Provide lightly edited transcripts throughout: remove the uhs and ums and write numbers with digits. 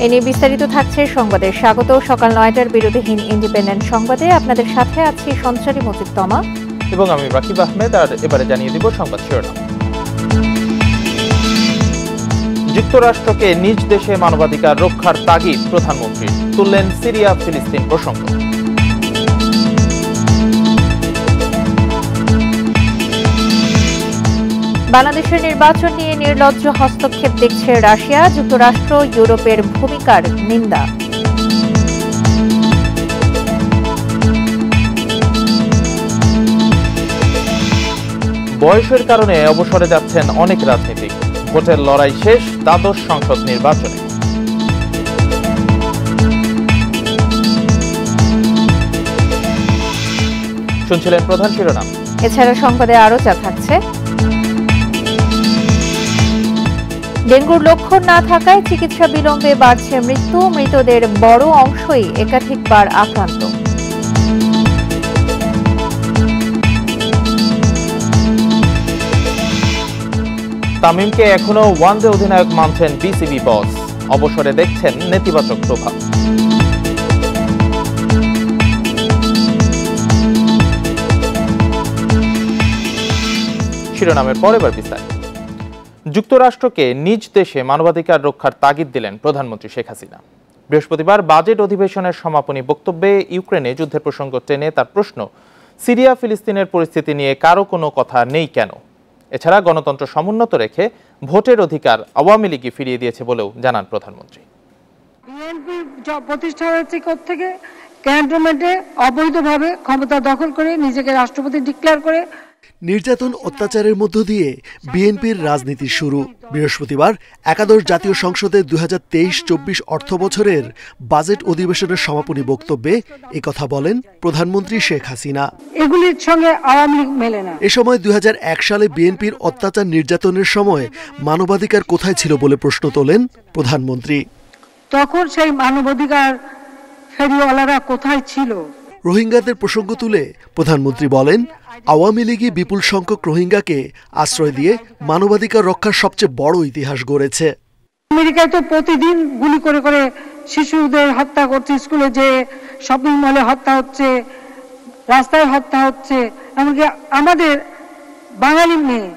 এ নিয়ে বিস্তারিত থাকছে সংবাদে স্বাগত। সকাল ৯টার বিরতিহীন ইন্ডিপেন্ডেন্ট সংবাদে আপনাদের সাথে আছি সঞ্চারী মজিদ তমা এবং আমি রাকিব আহমেদ। আর এবারে জানিয়ে দিব সংবাদ শিরোনাম। যুক্তরাষ্ট্রকে নিজ দেশে মানবাধিকার রক্ষার তাগিদ প্রধানমন্ত্রী, তুললেন সিরিয়া ফিলিস্তিন প্রসঙ্গ। বাংলাদেশের নির্বাচন নিয়ে নির্লজ্জ হস্তক্ষেপ দেখছে রাশিয়া, যুক্তরাষ্ট্র ইউরোপের ভূমিকার নিন্দা। বয়সের কারণে অবসরে যাচ্ছেন অনেক রাজনীতিক, ভোটের লড়াই শেষ দ্বাদশ সংসদ নির্বাচনে। শুনছিলেন প্রধান শিরোনাম। এছাড়া সংবাদে আরো যা থাকছে: ডেঙ্গুর লক্ষণ না থাকায় চিকিৎসা বিলম্বে বাড়ছে মৃত্যু, মৃতদের বড় অংশই একাধিকবার আক্রান্ত। তামিমকে এখনো ওয়ানডে অধিনায়ক মানছেন বিসিবি বস, অবসরে দেখছেন নেতিবাচক প্রভাব। শিরোনামের পর এবার বিস্তারিত। যুক্তরাষ্ট্রকে নিজ দেশে মানবাধিকার রক্ষার তাগিদ দিলেন প্রধানমন্ত্রী শেখ হাসিনা। বৃহস্পতিবার বাজেট অধিবেশনের সমাপনী বক্তব্যে ইউক্রেনে যুদ্ধের প্রসঙ্গ টেনে তার প্রশ্ন, সিরিয়া ফিলিস্তিনের পরিস্থিতি নিয়ে কারো কোনো কথা নেই কেন? এছাড়া গণতন্ত্র সমুন্নত রেখে ভোটের অধিকার আওয়ামী লীগই ফিরিয়ে দিয়েছে বলেও জানান প্রধানমন্ত্রী। বিএনপি প্রতিষ্ঠা হয়েছে থেকে ক্যান্টনমেন্টে অবৈধভাবে ক্ষমতা দখল করে নিজেকে রাষ্ট্রপতি ডিক্লেয়ার করে নির্যাতন অত্যাচারের মধ্য দিয়ে বিএনপির রাজনীতি শুরু। বৃহস্পতিবার একাদশ জাতীয় সংসদের ২০২৩-২৪ অর্থ বছরের বাজেট অধিবেশনের সমাপনী বক্তব্যে একথা বলেন প্রধানমন্ত্রী শেখ হাসিনা। এগুলির সঙ্গে আওয়ামী লীগ মেলে না। এ সময় ২০০১ সালে বিএনপির অত্যাচার নির্যাতনের সময় মানবাধিকার কোথায় ছিল বলে প্রশ্ন তোলেন প্রধানমন্ত্রী। তখন সেই মানবাধিকার ফেরিওয়ালারা কোথায় ছিল? রোহিঙ্গাদের প্রসঙ্গ তুলে প্রধানমন্ত্রী বলেন, আওয়ামী লীগই বিপুল সংখ্যক রোহিঙ্গাকে আশ্রয় দিয়ে মানবাধিকার রক্ষার সবচেয়ে বড় ইতিহাস গড়েছে। আমেরিকায় তো প্রতিদিন গুলি করে করে শিশুদের হত্যা করছে, স্কুলে যে শপিং মলে হত্যা হচ্ছে, রাস্তায় হত্যা হচ্ছে। এমনকি আমাদের বাঙালি মেয়ে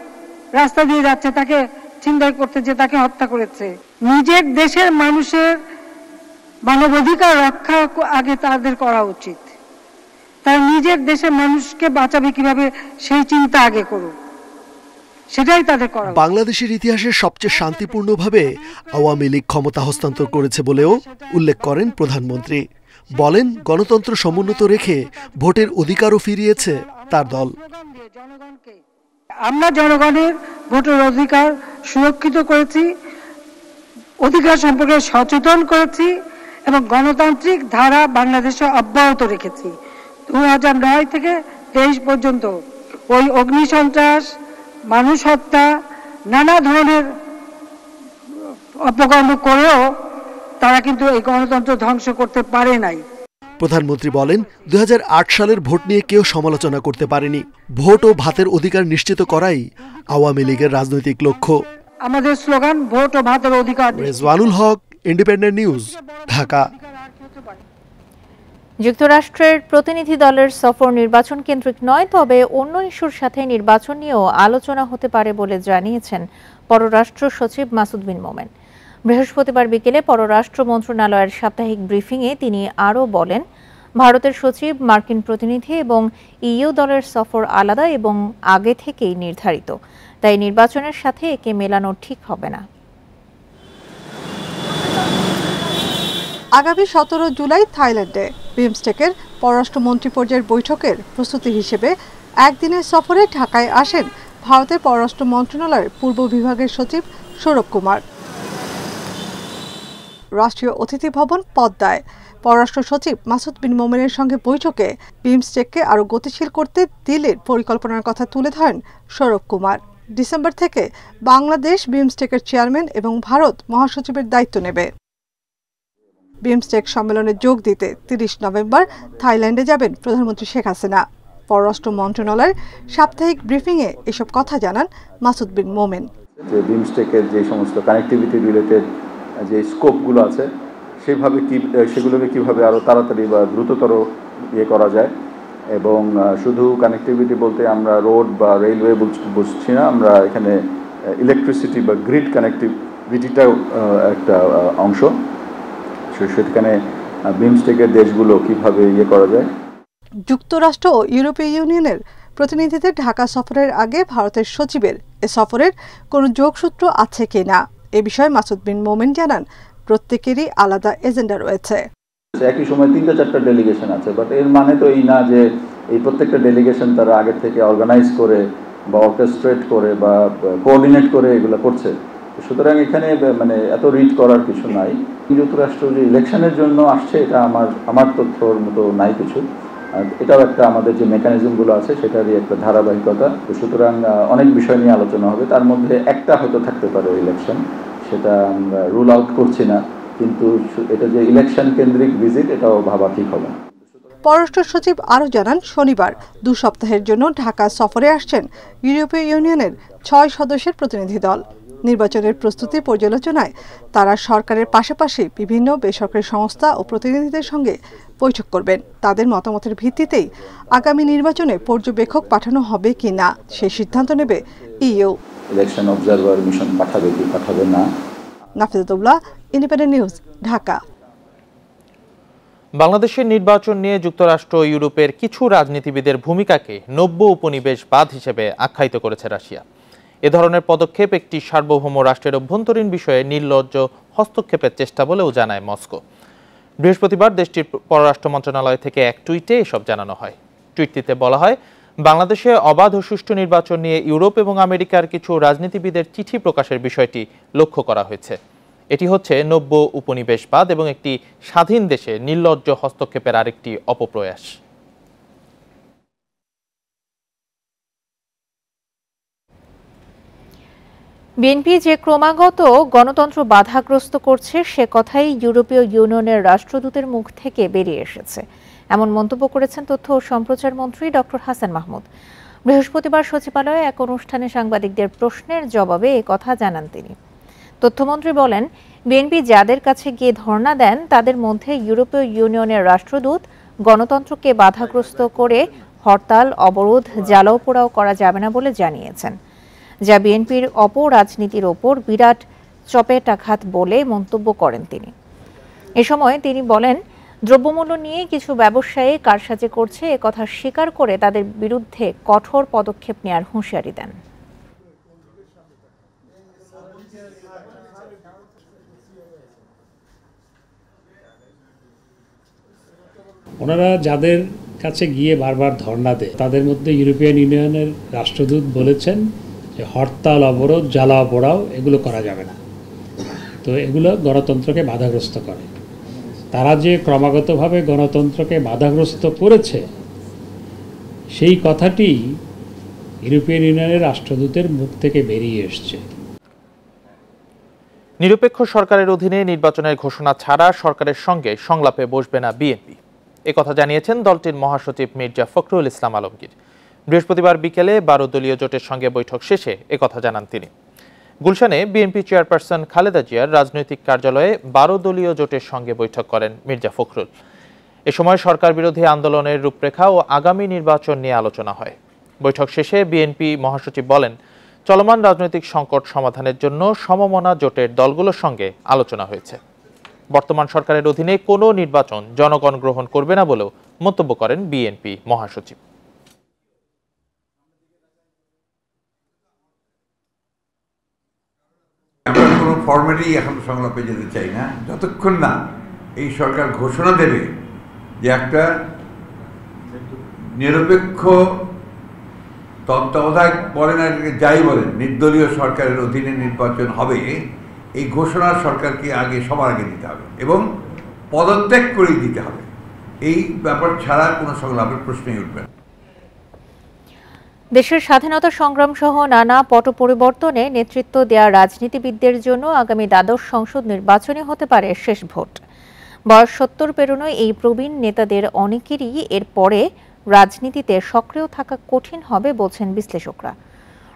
রাস্তা দিয়ে যাচ্ছে, তাকে ছিনতাই করতে যে তাকে হত্যা করেছে। নিজের দেশের মানুষের মানবাধিকার রক্ষা আগে তাদের করা উচিত। তার নিজের দেশের মানুষকে বাঁচাবে কিভাবে সেই চিন্তা আগে করুক, সেটাই তাদের করা। বাংলাদেশের ইতিহাসে সবচেয়ে শান্তিপূর্ণভাবে আওয়ামী লীগ ক্ষমতা হস্তান্তর করেছে বলেও উল্লেখ করেন প্রধানমন্ত্রী। বলেন, গণতন্ত্র সমুন্নত রেখে ভোটের অধিকারও ফিরিয়েছে তার দল। আমরা জনগণের ভোটের অধিকার সুরক্ষিত করেছি, অধিকার সম্পর্কে সচেতন করেছি এবং গণতান্ত্রিক ধারা বাংলাদেশে অব্যাহত রেখেছি। ২০০৯ থেকে ২৩ পর্যন্ত ওই অগ্নিসন্ত্রাস, মানুষ হত্যা, নানা ধরনের অপকর্ম করেও তারা কিন্তু এই গণতন্ত্র ধ্বংস করতে পারে নাই। প্রধানমন্ত্রী বলেন, ২০০৮ সালের ভোট নিয়ে কেউ সমালোচনা করতে পারেনি। ভোট ও ভাতের অধিকার নিশ্চিত করাই আওয়ামী লীগের রাজনৈতিক লক্ষ্য। আমাদের স্লোগান ভোট ও ভাতের অধিকার। রেজওয়ানুল হক, ইন্ডিপেন্ডেন্ট নিউজ, ঢাকা। যুক্তরাষ্ট্রের প্রতিনিধি দলের সফর নির্বাচন কেন্দ্রিক নয়, তবে অন্য ইস্যুর সাথে নির্বাচন নিয়েও আলোচনা হতে পারে বলে জানিয়েছেন পররাষ্ট্র সচিব মাসুদ বিন মোমেন। বৃহস্পতিবার বিকেলে পররাষ্ট্র মন্ত্রণালয়ের সাপ্তাহিক ব্রিফিংয়ে তিনি আরও বলেন, ভারতের সচিব, মার্কিন প্রতিনিধি এবং ইইউ দলের সফর আলাদা এবং আগে থেকেই নির্ধারিত, তাই নির্বাচনের সাথে একে মেলানো ঠিক হবে না। আগামী ১৭ জুলাই থাইল্যান্ডে বিমস্টেকের পররাষ্ট্রমন্ত্রী পর্যায়ের বৈঠকের প্রস্তুতি হিসেবে একদিনের সফরে ঢাকায় আসেন ভারতের পররাষ্ট্র মন্ত্রণালয়ের পূর্ব বিভাগের সচিব সৌরভ কুমার। রাষ্ট্রীয় অতিথি ভবন পদ্মায় পররাষ্ট্র সচিব মাসুদ বিন মোমেনের সঙ্গে বৈঠকে বিমস্টেককে আরও গতিশীল করতে দিল্লির পরিকল্পনার কথা তুলে ধরেন সৌরভ কুমার। ডিসেম্বর থেকে বাংলাদেশ বিমস্টেকের চেয়ারম্যান এবং ভারত মহাসচিবের দায়িত্ব নেবে। বিমস্টেক সম্মেলনে যোগ দিতে ৩০ নভেম্বর থাইল্যান্ডে যাবেন প্রধানমন্ত্রী শেখ হাসিনা। পররাষ্ট্র মন্ত্রণালয়ের সাপ্তাহিক ব্রিফিংয়ে এসব কথা জানান মাসুদ বিন মোমেন। বিমস্টেকের যে সমস্ত কানেক্টিভিটি রিলেটেড যে স্কোপগুলো আছে সেগুলোকে কিভাবে আরও তাড়াতাড়ি বা দ্রুততর ইয়ে করা যায়। এবং শুধু কানেক্টিভিটি বলতে আমরা রোড বা রেলওয়ে বুঝছি না, আমরা এখানে ইলেকট্রিসিটি বা গ্রিড কানেক্টিভিটিটাও একটা অংশ। সেখানে বিমস্টেকের দেশগুলো কিভাবে ইয়ে করা যায়। যুক্তরাষ্ট্র ও ইউরোপীয় ইউনিয়নের প্রতিনিধিদের ঢাকা সফরের আগে ভারতের সচিবের এ সফরের কোনো যোগসূত্র আছে কিনা এ বিষয়ে মাসুদ বিন মোমেন জানান, প্রত্যেকেরই আলাদা এজেন্ডা রয়েছে। একই সময় 3-4টা ডেলিগেশন আছে, বাট এর মানে তো এই না যে এই প্রত্যেকটা ডেলিগেশন তারা আগে থেকে অর্গানাইজ করে বা অর্কেস্ট্রেট করে বা কোঅর্ডিনেট করে এগুলো করছে। সুতরাং এখানে মানে এত রিড করার কিছু নাই। যুক্তরাষ্ট্র যে ইলেকশনের জন্য আসছে এটা আমার তথ্যর মতো নাই কিছু। এটাও একটা আমাদের যে মেকানিজমগুলো আছে সেটারই একটা ধারাবাহিকতা। সুতরাং অনেক বিষয় নিয়ে আলোচনা হবে, তার মধ্যে একটা হয়তো থাকতে পারে ইলেকশন, সেটা আমরা রুল আউট করছি না, কিন্তু এটা যে ইলেকশন কেন্দ্রিক ভিজিট এটাও ভাবা ঠিক হবে না। পররাষ্ট্র সচিব আরও জানান, শনিবার 2 সপ্তাহের জন্য ঢাকা সফরে আসছেন ইউরোপীয় ইউনিয়নের 6 সদস্যের প্রতিনিধি দল। নির্বাচনের প্রস্তুতি পর্যালোচনায় তারা সরকারের পাশাপাশি বিভিন্ন বেসরকারি সংস্থা ও প্রতিনিধিদের সঙ্গে বৈঠক করবেন। তাদের মতামতের ভিত্তিতেই আগামী নির্বাচনে পর্যবেক্ষক পাঠানো হবে কি না সেই সিদ্ধান্ত নেবে ইইউ। ইলেকশন অবজারভার মিশন পাঠাবে কি পাঠাবে না। নাফিজাতুল্লাহ, ইন্ডিপেন্ডেন্ট নিউজ, ঢাকা। বাংলাদেশের নির্বাচন নিয়ে যুক্তরাষ্ট্র ও ইউরোপের কিছু রাজনীতিবিদের ভূমিকাকে নব্য উপনিবেশবাদ হিসেবে আখ্যায়িত করেছে রাশিয়া। এ ধরনের পদক্ষেপ একটি সার্বভৌম রাষ্ট্রের অভ্যন্তরীণ বিষয়ে নির্লজ্জ হস্তক্ষেপের চেষ্টা বলেও জানায় মস্কো। বৃহস্পতিবার দেশটির পররাষ্ট্র মন্ত্রণালয় থেকে এক টুইটে এসব জানানো হয়। টুইটটিতে বলা হয়, বাংলাদেশে অবাধ ও সুষ্ঠু নির্বাচন নিয়ে ইউরোপ এবং আমেরিকার কিছু রাজনীতিবিদের চিঠি প্রকাশের বিষয়টি লক্ষ্য করা হয়েছে। এটি হচ্ছে নব্য উপনিবেশবাদ এবং একটি স্বাধীন দেশে নির্লজ্জ হস্তক্ষেপের আরেকটি অপপ্রয়াস। বিএনপি যে ক্রমাগত গণতন্ত্র বাধাগ্রস্ত করছে সে কথাই ইউরোপীয় ইউনিয়নের রাষ্ট্রদূতের মুখ থেকে বেরিয়ে এসেছে, এমন মন্তব্য করেছেন তথ্য ও সম্প্রচার মন্ত্রী ডক্টর হাসান মাহমুদ। বৃহস্পতিবার সচিবালয়ে এক অনুষ্ঠানে সাংবাদিকদের প্রশ্নের জবাবে এ কথা জানান তিনি। তথ্যমন্ত্রী বলেন, বিএনপি যাদের কাছে গিয়ে ধর্ণা দেন তাদের মধ্যে ইউরোপীয় ইউনিয়নের রাষ্ট্রদূত। গণতন্ত্রকে বাধাগ্রস্ত করে হরতাল, অবরোধ, জ্বালাও পোড়াও করা যাবে না বলে জানিয়েছেন, যা বিএনপির অপরাজনীতির ওপর বিরাট চপেটাঘাত বলে মন্তব্য করেন তিনি। এ সময় তিনি বলেন, দ্রব্যমূল্য নিয়ে কিছু ব্যবসায়ী কারসাজি করছে এ কথা স্বীকার করে তাদের বিরুদ্ধে কঠোর পদক্ষেপ নেওয়ার হুঁশিয়ারি দেন। ওনারা যাদের কাছে গিয়ে বারবার ধর্ণা দেয় তাদের মধ্যে ইউরোপিয়ান ইউনিয়নের রাষ্ট্রদূত বলেছেন যে হরতাল, অবরোধ, জ্বালাও পোড়াও এগুলো করা যাবে না। তো এগুলো গণতন্ত্রকে বাধাগ্রস্ত করে। তারা যে ক্রমাগতভাবে গণতন্ত্রকে বাধাগ্রস্ত করেছে সেই কথাটি ইউরোপিয়ান ইউনিয়নের রাষ্ট্রদূতের মুখ থেকে বেরিয়ে এসছে। নিরপেক্ষ সরকারের অধীনে নির্বাচনের ঘোষণা ছাড়া সরকারের সঙ্গে সংলাপে বসবে না বিএনপি, একথা জানিয়েছেন দলটির মহাসচিব মির্জা ফখরুল ইসলাম আলমগীর। বৃহস্পতিবার বিকেলে 12 দলীয় জোটের সঙ্গে বৈঠক শেষে একথা জানান তিনি। গুলশানে বিএনপি চেয়ারপারসন খালেদা জিয়ার রাজনৈতিক কার্যালয়ে 12 দলীয় জোটের সঙ্গে বৈঠক করেন মির্জা ফখরুল। এ সময় সরকার বিরোধী আন্দোলনের রূপরেখা ও আগামী নির্বাচন নিয়ে আলোচনা হয়। বৈঠক শেষে বিএনপি মহাসচিব বলেন, চলমান রাজনৈতিক সংকট সমাধানের জন্য সমমনা জোটের দলগুলোর সঙ্গে আলোচনা হয়েছে। বর্তমান সরকারের অধীনে কোনো নির্বাচন জনগণ গ্রহণ করবে না বলেও মন্তব্য করেন বিএনপি মহাসচিব। আমরা কোনো ফরম্যাটেই এখন সংলাপে যেতে চাই না, যতক্ষণ না এই সরকার ঘোষণা দেবে যে একটা নিরপেক্ষ তত্ত্বাবধায়ক বলেন আর যাই বলেন নির্দলীয় সরকারের অধীনে নির্বাচন হবে, এই ঘোষণা সরকারকে আগে সবার আগে দিতে হবে এবং পদত্যাগ করে দিতে হবে। এই ব্যাপার ছাড়া কোনো সংলাপের প্রশ্নই উঠবে না। দেশের স্বাধীনতা সংগ্রাম সহ নানা পট পরিবর্তনে নেতৃত্ব দেওয়া রাজনীতিবিদদের জন্য আগামী দ্বাদশ সংসদ নির্বাচনে হতে পারে শেষ ভোট। বয়স 70 পেরোনো এই প্রবীণ নেতাদের অনেকেরই এর পরে রাজনীতিতে সক্রিয় থাকা কঠিন হবে বলছেন বিশ্লেষকরা।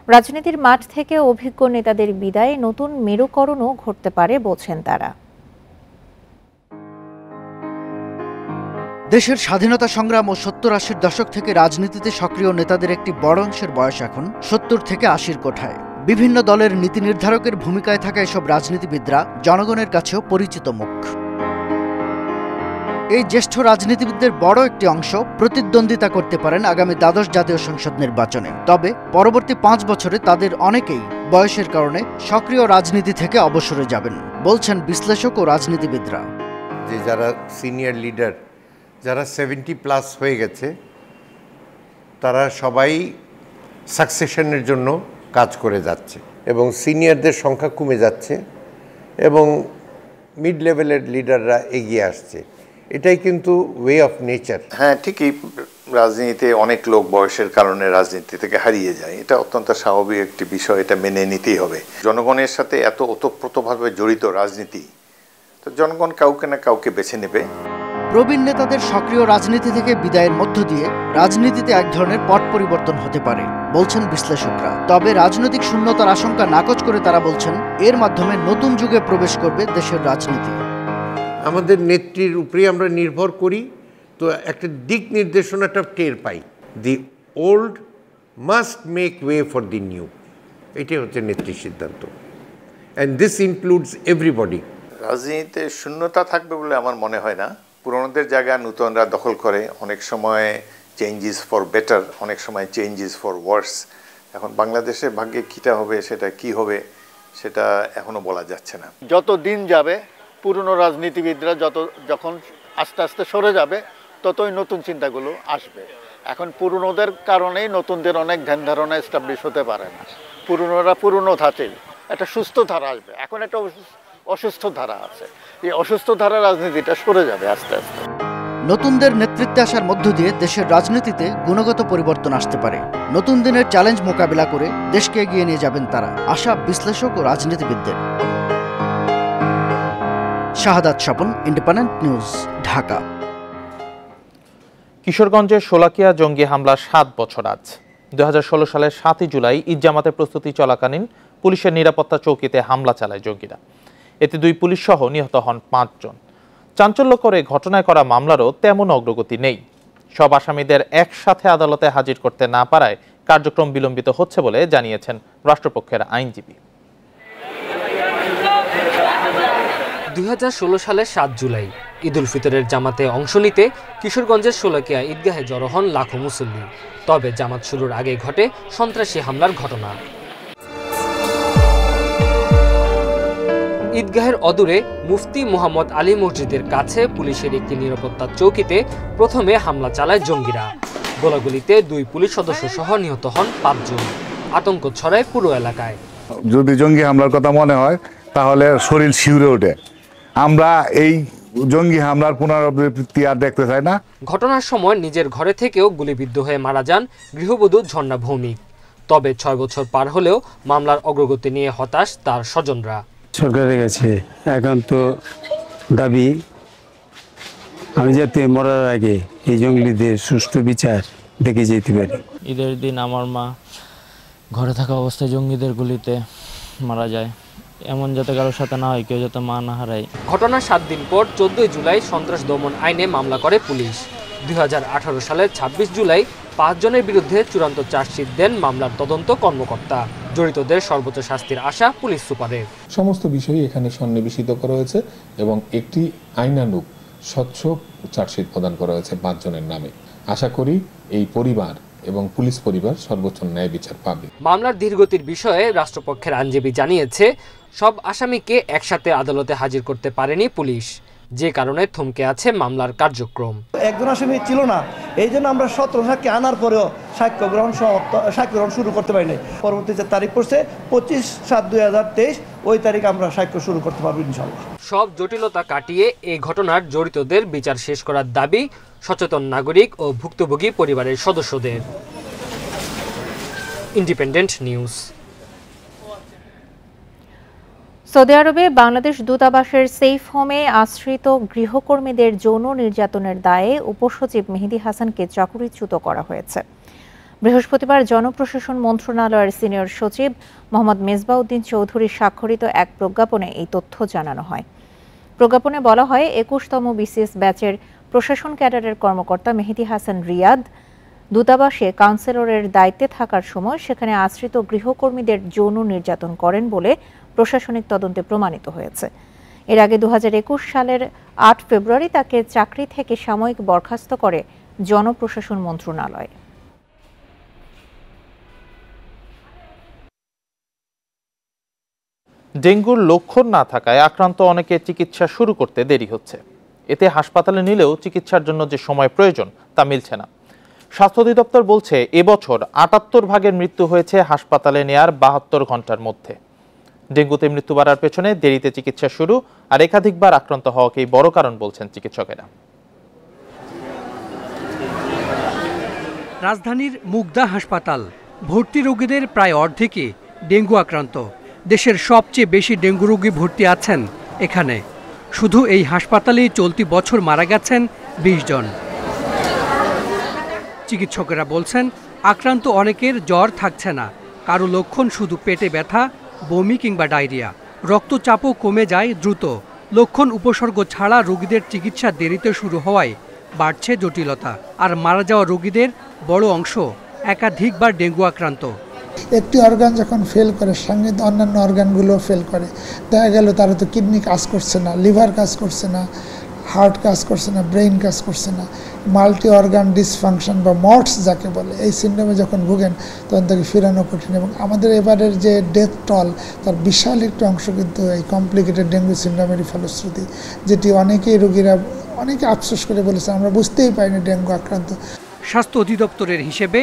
রাজনীতির মাঠ থেকে অভিজ্ঞ নেতাদের বিদায়ে নতুন মেরুকরণও ঘটতে পারে বলছেন তারা। দেশের স্বাধীনতা সংগ্রাম ও ৭০-৮০ দশক থেকে রাজনীতিতে সক্রিয় নেতাদের একটি বড় অংশের বয়স এখন ৭০ থেকে ৮০-র কোঠায়। বিভিন্ন দলের নীতি নির্ধারকের ভূমিকায় থাকা এসব রাজনীতিবিদরা জনগণের কাছেও পরিচিত মুখ। এই জ্যেষ্ঠ রাজনীতিবিদদের বড় একটি অংশ প্রতিদ্বন্দ্বিতা করতে পারেন আগামী দ্বাদশ জাতীয় সংসদ নির্বাচনে। তবে পরবর্তী ৫ বছরে তাদের অনেকেই বয়সের কারণে সক্রিয় রাজনীতি থেকে অবসরে যাবেন বলছেন বিশ্লেষক ও রাজনীতিবিদরা। যে যারা সিনিয়র লিডার, যারা 70+ হয়ে গেছে, তারা সবাই সাকসেশনের জন্য কাজ করে যাচ্ছে এবং সিনিয়রদের সংখ্যা কমে যাচ্ছে এবং মিড লেভেলের লিডাররা এগিয়ে আসছে। এটাই কিন্তু ওয়ে অফ নেচার। হ্যাঁ, ঠিকই, রাজনীতিতে অনেক লোক বয়সের কারণে রাজনীতি থেকে হারিয়ে যায়, এটা অত্যন্ত স্বাভাবিক একটি বিষয়, এটা মেনে নিতেই হবে। জনগণের সাথে এত ওতপ্রোতভাবে জড়িত রাজনীতি, তো জনগণ কাউকে না কাউকে বেছে নেবে। প্রবীণ নেতাদের সক্রিয় রাজনীতি থেকে বিদায়ের মধ্য দিয়ে রাজনীতিতে এক ধরনের পট পরিবর্তন হতে পারে বলছেন বিশ্লেষকরা। তবে রাজনৈতিক শূন্যতার আশঙ্কা নাকচ করে তারা বলছেন এর মাধ্যমে নতুন যুগে প্রবেশ করবে দেশের রাজনীতি। আমাদের নেত্রীর উপরেই আমরা নির্ভর করি, তো একটা দিক নির্দেশনাটা টের পাই। The old must make way for the new, এটাই হচ্ছে নেত্রীর সিদ্ধান্ত, অ্যান্ড দিস ইনক্লুডস এভরিবডি। রাজনীতিতে শূন্যতা থাকবে বলে আমার মনে হয় না। পুরনোদের জায়গা নতুনরা দখল করে, অনেক সময় চেঞ্জেস ফর বেটার, অনেক সময় চেঞ্জেস ফর ওয়ার্স। এখন বাংলাদেশের ভাগ্যে কীটা হবে, সেটা কি হবে, সেটা এখনো বলা যাচ্ছে না। যত দিন যাবে, পুরনো রাজনীতিবিদরা যখন আস্তে আস্তে সরে যাবে, ততই নতুন চিন্তাগুলো আসবে। এখন পুরনোদের কারণেই নতুনদের অনেক ধ্যান ধারণা এস্টাবলিশ হতে পারে না। পুরনোরা পুরনো ধাঁচেই একটা সুস্থ ধারা আসবে। এখন একটা অসুস্থ ধারা আছে, এই অসুস্থ ধারা রাজনীতিটা সরে যাবে আস্তে আস্তে। নতুনদের নেতৃত্বে আসার মধ্য দিয়ে দেশের রাজনীতিতে গুণগত পরিবর্তন আসতে পারে। নতুন দিনের চ্যালেঞ্জ মোকাবিলা করে দেশকে এগিয়ে নিয়ে যাবেন তারা, আশা বিশ্লেষক ও রাজনীতিবিদদের। শাহাদাত স্বপন, ইন্ডিপেন্ডেন্ট নিউজ, ঢাকা। কিশোরগঞ্জের শোলাকিয়া জঙ্গি হামলার 7 বছর আজ। 2016 সালের 7ই জুলাই ঈদ জামাতের প্রস্তুতি চলাকালীন পুলিশের নিরাপত্তা চৌকিতে হামলা চালায় জঙ্গিরা। এতে 2 পুলিশ সহ নিহত হন 5 জন। চাঞ্চল্যকর এই ঘটনায় করা মামলারও তেমন অগ্রগতি নেই। সব আসামিদের একসাথে আদালতে হাজির করতে না পারায় কার্যক্রম বিলম্বিত হচ্ছে বলে জানিয়েছেন রাষ্ট্রপক্ষের আইনজীবী। 2016 সালের 7 জুলাই ঈদ উল ফিতরের জামাতে অংশ নিতে কিশোরগঞ্জের শোলাকিয়া ঈদগাহে জড়ো হন লাখো মুসল্লি। তবে জামাত শুরুর আগে ঘটে সন্ত্রাসী হামলার ঘটনা। ঈদগাহের অদূরে মুফতি মোহাম্মদ আলী মসজিদের কাছে পুলিশের একটি নিরাপত্তা চৌকিতে প্রথমে হামলা চালায় জঙ্গিরা। গোলাগুলিতে 2 পুলিশ সদস্য সহ নিহত হন 5 জন। আতঙ্ক ছড়ায় পুরো এলাকায়। যদি জঙ্গি হামলার কথা মনে হয় তাহলে শরীর শিউরে ওঠে। আমরা এই জঙ্গি হামলার পুনরাবৃত্তি আর দেখতে চাই না। ঘটনার সময় নিজের ঘরে থেকেও গুলিবিদ্ধ হয়ে মারা যান গৃহবধূ ঝর্ণা ভৌমিক। তবে 6 বছর পার হলেও মামলার অগ্রগতি নিয়ে হতাশ তার স্বজনরা। সরকারের কাছে এখন তো দাবি, আমি যাতে মরার আগে এই জঙ্গলিদের সুষ্ঠু বিচার দেখে যেতে পারি। ঈদের দিন আমার মা ঘরে থাকা অবস্থায় জঙ্গিদের গুলিতে মারা যায়, এমন যাতে কারোর সাথে না হয়, কেউ যাতে মা না হারায়। ঘটনার 7 দিন পর 14 জুলাই সন্ত্রাস দমন আইনে মামলা করে পুলিশ। 2018 সালের 26 জুলাই 5 জনের বিরুদ্ধে চূড়ান্ত চার্জশিট দেন মামলার তদন্ত কর্মকর্তা। জড়িতদের সর্বোচ্চ শাস্তির আশা পুলিশ সুপারের। সমস্ত বিষয়ই এখানে সন্নিবেশিত করা হয়েছে এবং একটি আইনানুগ স্বচ্ছ চার্জশিট প্রদান করা হয়েছে 5 জনের নামে। আশা করি এই পরিবার এবং পুলিশ পরিবার সর্বোচ্চ ন্যায় বিচার পাবে। মামলার ধীরগতির বিষয়ে রাষ্ট্রপক্ষের আইনজীবী জানিয়েছে, সব আসামিকে একসাথে আদালতে হাজির করতে পারেনি পুলিশ, যে কারণে থমকে আছে মামলার কার্যক্রম। একজন আসামি ছিল না, এই জন্য আমরা 17 সাক্ষী আনার পরেও সাক্ষ্য গ্রহণ শুরু করতে পারিনি। পরবর্তী যে তারিখ পড়ছে 25/7/2023, ওই তারিখ আমরা সাক্ষ্য শুরু করতে পারবো ইনশাআল্লাহ। সব জটিলতা কাটিয়ে এই ঘটনার জড়িতদের বিচার শেষ করার দাবি সচেতন নাগরিক ও ভুক্তভোগী পরিবারের সদস্যদের। Independent news. সৌদি আরবে বাংলাদেশ দূতাবাসের সেফ হোমে আশ্রিত গৃহকর্মীদের যৌন নির্যাতনের দায়ে উপসচিব মেহেদী হাসানকে চাকরিচ্যুত করা হয়েছে। বৃহস্পতিবার জনপ্রশাসন মন্ত্রণালয়ের সিনিয়র সচিব মোহাম্মদ মেজবাউদ্দিন চৌধুরী স্বাক্ষরিত এক প্রজ্ঞাপনে এই তথ্য জানানো হয়। প্রজ্ঞাপনে বলা হয়, 21তম বিসিএস ব্যাচের প্রশাসন ক্যাডারের কর্মকর্তা মেহেদী হাসান রিয়াদ দূতাবাসে কাউন্সিলরের দায়িত্বে থাকার সময় সেখানে আশ্রিত গৃহকর্মীদের যৌন নির্যাতন করেন বলে প্রশাসনিক তদন্তে প্রমাণিত হয়েছে। এর আগে 2021 সালের 8 ফেব্রুয়ারি তাকে চাকরি থেকে সাময়িক বরখাস্ত করে জনপ্রশাসন মন্ত্রণালয়। ডেঙ্গুর লক্ষণ না থাকায় আক্রান্ত অনেকে চিকিৎসা শুরু করতে দেরি হচ্ছে। এতে হাসপাতালে নিলেও চিকিৎসার জন্য যে সময় প্রয়োজন তা মিলছে না। স্বাস্থ্য অধিদপ্তর বলছে এবছর 78 ভাগের মৃত্যু হয়েছে হাসপাতালে নেয়ার 72 ঘন্টার মধ্যে। ডেঙ্গুতে মৃত্যু বাড়ার পেছনে দেরিতে চিকিৎসা শুরু আর একাধিকবার আক্রান্ত হওয়াকেই বড় কারণ বলছেন চিকিৎসকেরা। রাজধানীর মুগদা হাসপাতাল ভর্তি রোগীদের প্রায় অর্ধেকই ডেঙ্গু আক্রান্ত। দেশের সবচেয়ে বেশি ডেঙ্গু রোগী ভর্তি আছেন এখানে। শুধু এই হাসপাতালেই চলতি বছর মারা গেছেন 20 জন। চিকিৎসকেরা বলছেন আক্রান্ত অনেকের জ্বর থাকছে না, কারো লক্ষণ শুধু পেটে ব্যথা, বমি কিংবা ডায়রিয়া। রক্তচাপও কমে যায় দ্রুত। লক্ষণ উপসর্গ ছাড়া রোগীদের চিকিৎসা দেরিতে শুরু হওয়ায় বাড়ছে জটিলতা। আর মারা যাওয়া রোগীদের বড় অংশ একাধিকবার ডেঙ্গু আক্রান্ত। একটি অর্গান যখন ফেল করে সঙ্গে অন্যান্য অর্গানগুলো ফেল করে, দেখা গেল তারা তো কিডনি কাজ করছে না, লিভার কাজ করছে না, হার্ট কাজ করছে না, ব্রেইন কাজ করছে না, মাল্টি অর্গান ডিসফাংশন বা মটস যাকে বলে, এই সিন্ড্রোমে যখন ভুগেন তখন তাকে ফেরানো কঠিন। এবং আমাদের এবারের যে ডেথ টল তার বিশাল একটি অংশ কিন্তু এই কমপ্লিকেটেড ডেঙ্গু সিন্ড্রোমেরই ফলশ্রুতি, যেটি অনেকেই রোগীরা অনেকে আফসোস করে বলেছে আমরা বুঝতেই পারিনি ডেঙ্গু আক্রান্ত। স্বাস্থ্য অধিদপ্তরের হিসেবে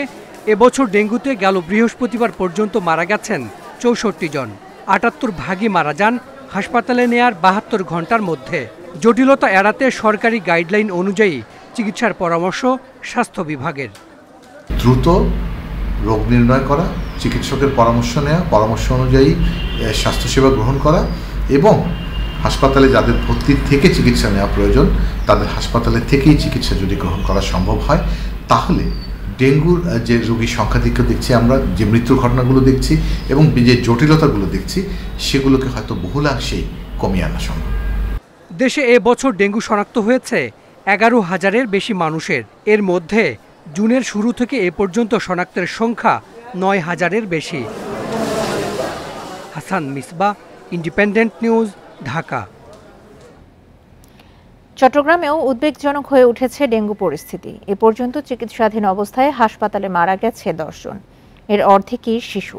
এবছর ডেঙ্গুতে গেল বৃহস্পতিবার পর্যন্ত মারা গেছেন 64 জন। 78 ভাগই মারা যান হাসপাতালে নেয়ার 72 ঘন্টার মধ্যে। জটিলতা এড়াতে সরকারি গাইডলাইন অনুযায়ী চিকিৎসার পরামর্শ স্বাস্থ্য বিভাগের। দ্রুত রোগ নির্ণয় করা, চিকিৎসকের পরামর্শ নেওয়া, পরামর্শ অনুযায়ী স্বাস্থ্যসেবা গ্রহণ করা এবং হাসপাতালে যাদের ভর্তি থেকে চিকিৎসা নেওয়া প্রয়োজন তাদের হাসপাতালে থেকেই চিকিৎসা যদি গ্রহণ করা সম্ভব হয় তাহলে ডেঙ্গুর যে রোগীর সংখ্যাধিক্য দেখছি আমরা, যে মৃত্যুর ঘটনাগুলো দেখছি এবং যে জটিলতাগুলো দেখছি সেগুলোকে হয়তো বহুলাংশেই কমিয়ে আনা সম্ভব। দেশে এবছর ডেঙ্গু শনাক্ত হয়েছে 11,000-এর বেশি মানুষের। এর মধ্যে জুনের শুরু থেকে এ পর্যন্ত শনাক্তের সংখ্যা 9,000-এর বেশি। Hasan Misbah, Independent News, Dhaka. চট্টগ্রামেও উদ্বেগজনক হয়ে উঠেছে ডেঙ্গু পরিস্থিতি। এ পর্যন্ত চিকিৎসাধীন অবস্থায় হাসপাতালে মারা গেছে 10 জন। এর অর্ধেকই শিশু।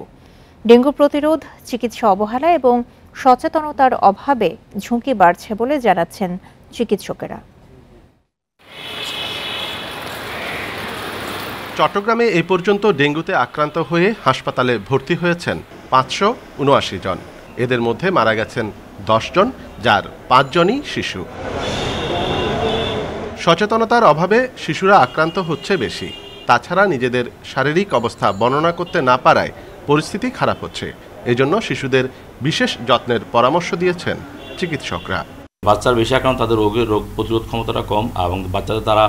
ডেঙ্গু প্রতিরোধ, চিকিৎসা অবহেলা এবং সচেতনতার অভাবে ঝুঁকি বাড়ছে বলে জানাচ্ছেন চিকিৎসকেরা। চট্টগ্রামে এই পর্যন্ত ডেঙ্গুতে আক্রান্ত হয়ে হাসপাতালে ভর্তি হয়েছেন 579 জন। এদের মধ্যে মারা গেছেন 10 জন, যার 5 জনই শিশু। সচেতনতার অভাবে শিশুরা আক্রান্ত হচ্ছে বেশি। তাছাড়া নিজেদের শারীরিক অবস্থা বর্ণনা করতে না পারায় পরিস্থিতি খারাপ হচ্ছে। এজন্য শিশুদের বিশেষ যত্নের পরামর্শ দিয়েছেন চিকিৎসকরা। বাচ্চার বেশি আক্রান্ত, তাদের রোগ প্রতিরোধ ক্ষমতাটা কম এবং বাচ্চাদের তারা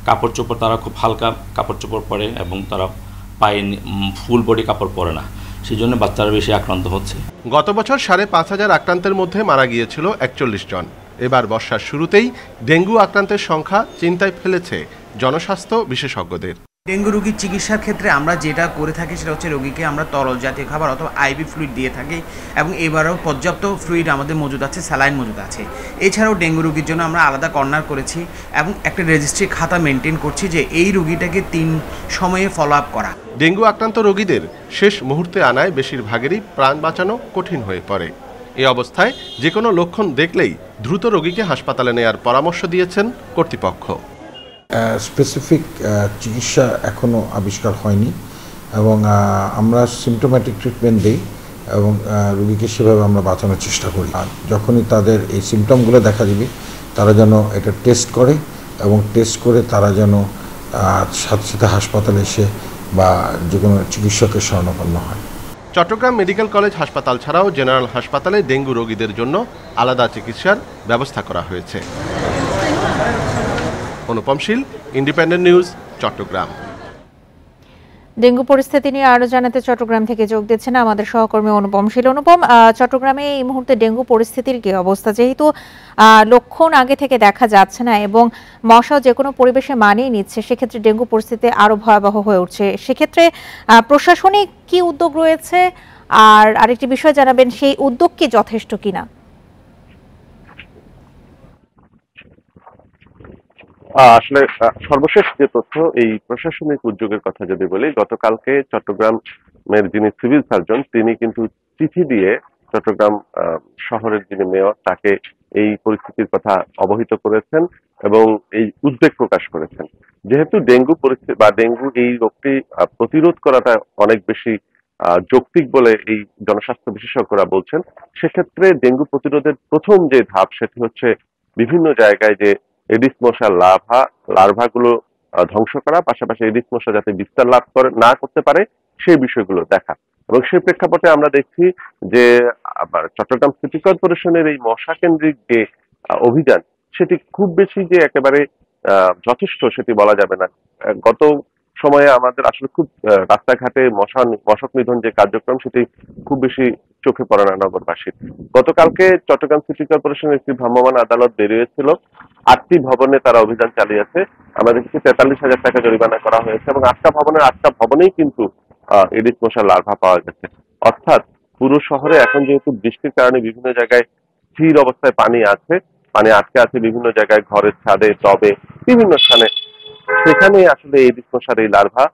কাপড় চোপড় তারা খুব হালকা কাপড় চোপড় পরে এবং তারা পায়ে ফুল বডি কাপড় পরে না, সেই জন্য বাচ্চারা বেশি আক্রান্ত হচ্ছে। গত বছর 5,500 আক্রান্তের মধ্যে মারা গিয়েছিল 41 জন। এবার বর্ষার শুরুতেই ডেঙ্গু আক্রান্তের সংখ্যা চিন্তায় ফেলেছে জনস্বাস্থ্য বিশেষজ্ঞদের। ডেঙ্গু রোগীর চিকিৎসার ক্ষেত্রে আমরা যেটা করে থাকি সেটা হচ্ছে রোগীকে আমরা তরল জাতীয় খাবার অথবা আইভি ফ্লুইড দিয়ে থাকি এবং এবারেও পর্যাপ্ত ফ্লুইড আমাদের মজুদ আছে, স্যালাইন মজুদ আছে। এছাড়াও ডেঙ্গু রোগীর জন্য আমরা আলাদা কর্নার করেছি এবং একটা রেজিস্ট্রি খাতা মেনটেন করছি যে এই রোগীটাকে 3 সময়ে ফলো আপ করা। ডেঙ্গু আক্রান্ত রোগীদের শেষ মুহূর্তে আনায় বেশিরভাগেরই প্রাণ বাঁচানো কঠিন হয়ে পড়ে। এই অবস্থায় যে কোনো লক্ষণ দেখলেই দ্রুত রোগীকে হাসপাতালে নেয়ার পরামর্শ দিয়েছেন কর্তৃপক্ষ। স্পেসিফিক চিকিৎসা এখনও আবিষ্কার হয়নি এবং আমরা সিমটোম্যাটিক ট্রিটমেন্ট দিই এবং রোগীকে সেভাবে আমরা বাঁচানোর চেষ্টা করি। আর যখনই তাদের এই সিমটমগুলো দেখা দিবে তারা যেন এটা টেস্ট করে এবং টেস্ট করে তারা যেন সাথে সাথে হাসপাতালে এসে বা যে কোনো চিকিৎসকের শরণাপন্ন হয়। চট্টগ্রাম মেডিকেল কলেজ হাসপাতাল ছাড়াও জেনারেল হাসপাতালে ডেঙ্গু রোগীদের জন্য আলাদা চিকিৎসার ব্যবস্থা করা হয়েছে। অনুপম শীল, ইন্ডিপেন্ডেন্ট নিউজ, চট্টগ্রাম। ডেঙ্গু পরিস্থিতি নিয়ে আরো জানাতে চট্টগ্রাম থেকে যোগ দিচ্ছেন আমাদের সহকর্মী অনুপম শীল। অনুপম, চট্টগ্রামে এই মুহূর্তে ডেঙ্গু পরিস্থিতির কি অবস্থা, যেহেতু লক্ষণ আগে থেকে দেখা যাচ্ছে না এবং মশাও যে কোনো পরিবেশে মানিয়ে নিচ্ছে, সেক্ষেত্রে ডেঙ্গু পরিস্থিতি আরো ভয়াবহ হয়ে উঠছে। সেক্ষেত্রে প্রশাসনিক কি উদ্যোগ রয়েছে, আর আরেকটি বিষয় জানাবেন, সেই উদ্যোগ কি যথেষ্ট কিনা? আসলে সর্বশেষ যে তথ্য, এই প্রশাসনিক উদ্যোগের কথা যদি বলি, গতকালকে চট্টগ্রামের যিনি সিভিল সার্জন তিনি কিন্তু চিঠি দিয়ে চট্টগ্রাম শহরের যিনি মেয়র তাকে এই পরিস্থিতির কথা অবহিত করেছেন এবং এই উদ্বেগ প্রকাশ করেছেন। যেহেতু ডেঙ্গু পরিস্থিতি বা ডেঙ্গু এই রোগটি প্রতিরোধ করাটা অনেক বেশি যৌক্তিক বলে এই জনস্বাস্থ্য বিশেষজ্ঞরা বলছেন, সেক্ষেত্রে ডেঙ্গু প্রতিরোধের প্রথম যে ধাপ সেটি হচ্ছে বিভিন্ন জায়গায় যে এডিস মশার লার্ভাগুলো ধ্বংস করা, পাশাপাশি এডিস মশা যাতে বিস্তার লাভ না করতে পারে সেই বিষয়গুলো দেখা। এবং সেই প্রেক্ষাপটে আমরা দেখছি যে চট্টগ্রাম সিটি কর্পোরেশনের এই মশা কেন্দ্রিক যে অভিযান সেটি খুব বেশি যে একেবারে যথেষ্ট সেটি বলা যাবে না। গত সময়ে আমাদের আসলে খুব রাস্তাঘাটে মশক নিধন যে কার্যক্রম সেটি খুব বেশি চোখে পড়ে না নগরবাসীর। গতকালকে চট্টগ্রাম সিটি কর্পোরেশনের একটি ভ্রাম্যমাণ আদালত বেরিয়েছিল, 8টি ভবনে তারা অভিযান চালিয়েছে। আমরা দেখছি 43,000 টাকা জরিমানা করা হয়েছে এবং 8টা ভবনেই কিন্তু এডিস মশার লার্ভা পাওয়া গেছে। অর্থাৎ পুরো শহরে এখন যেহেতু বৃষ্টির কারণে বিভিন্ন জায়গায় স্থির অবস্থায় পানি আটকে আছে, বিভিন্ন জায়গায় ঘরের ছাদে, টবে, বিভিন্ন স্থানে, সেখানে আসলে এডিস মশার এই লার্ভা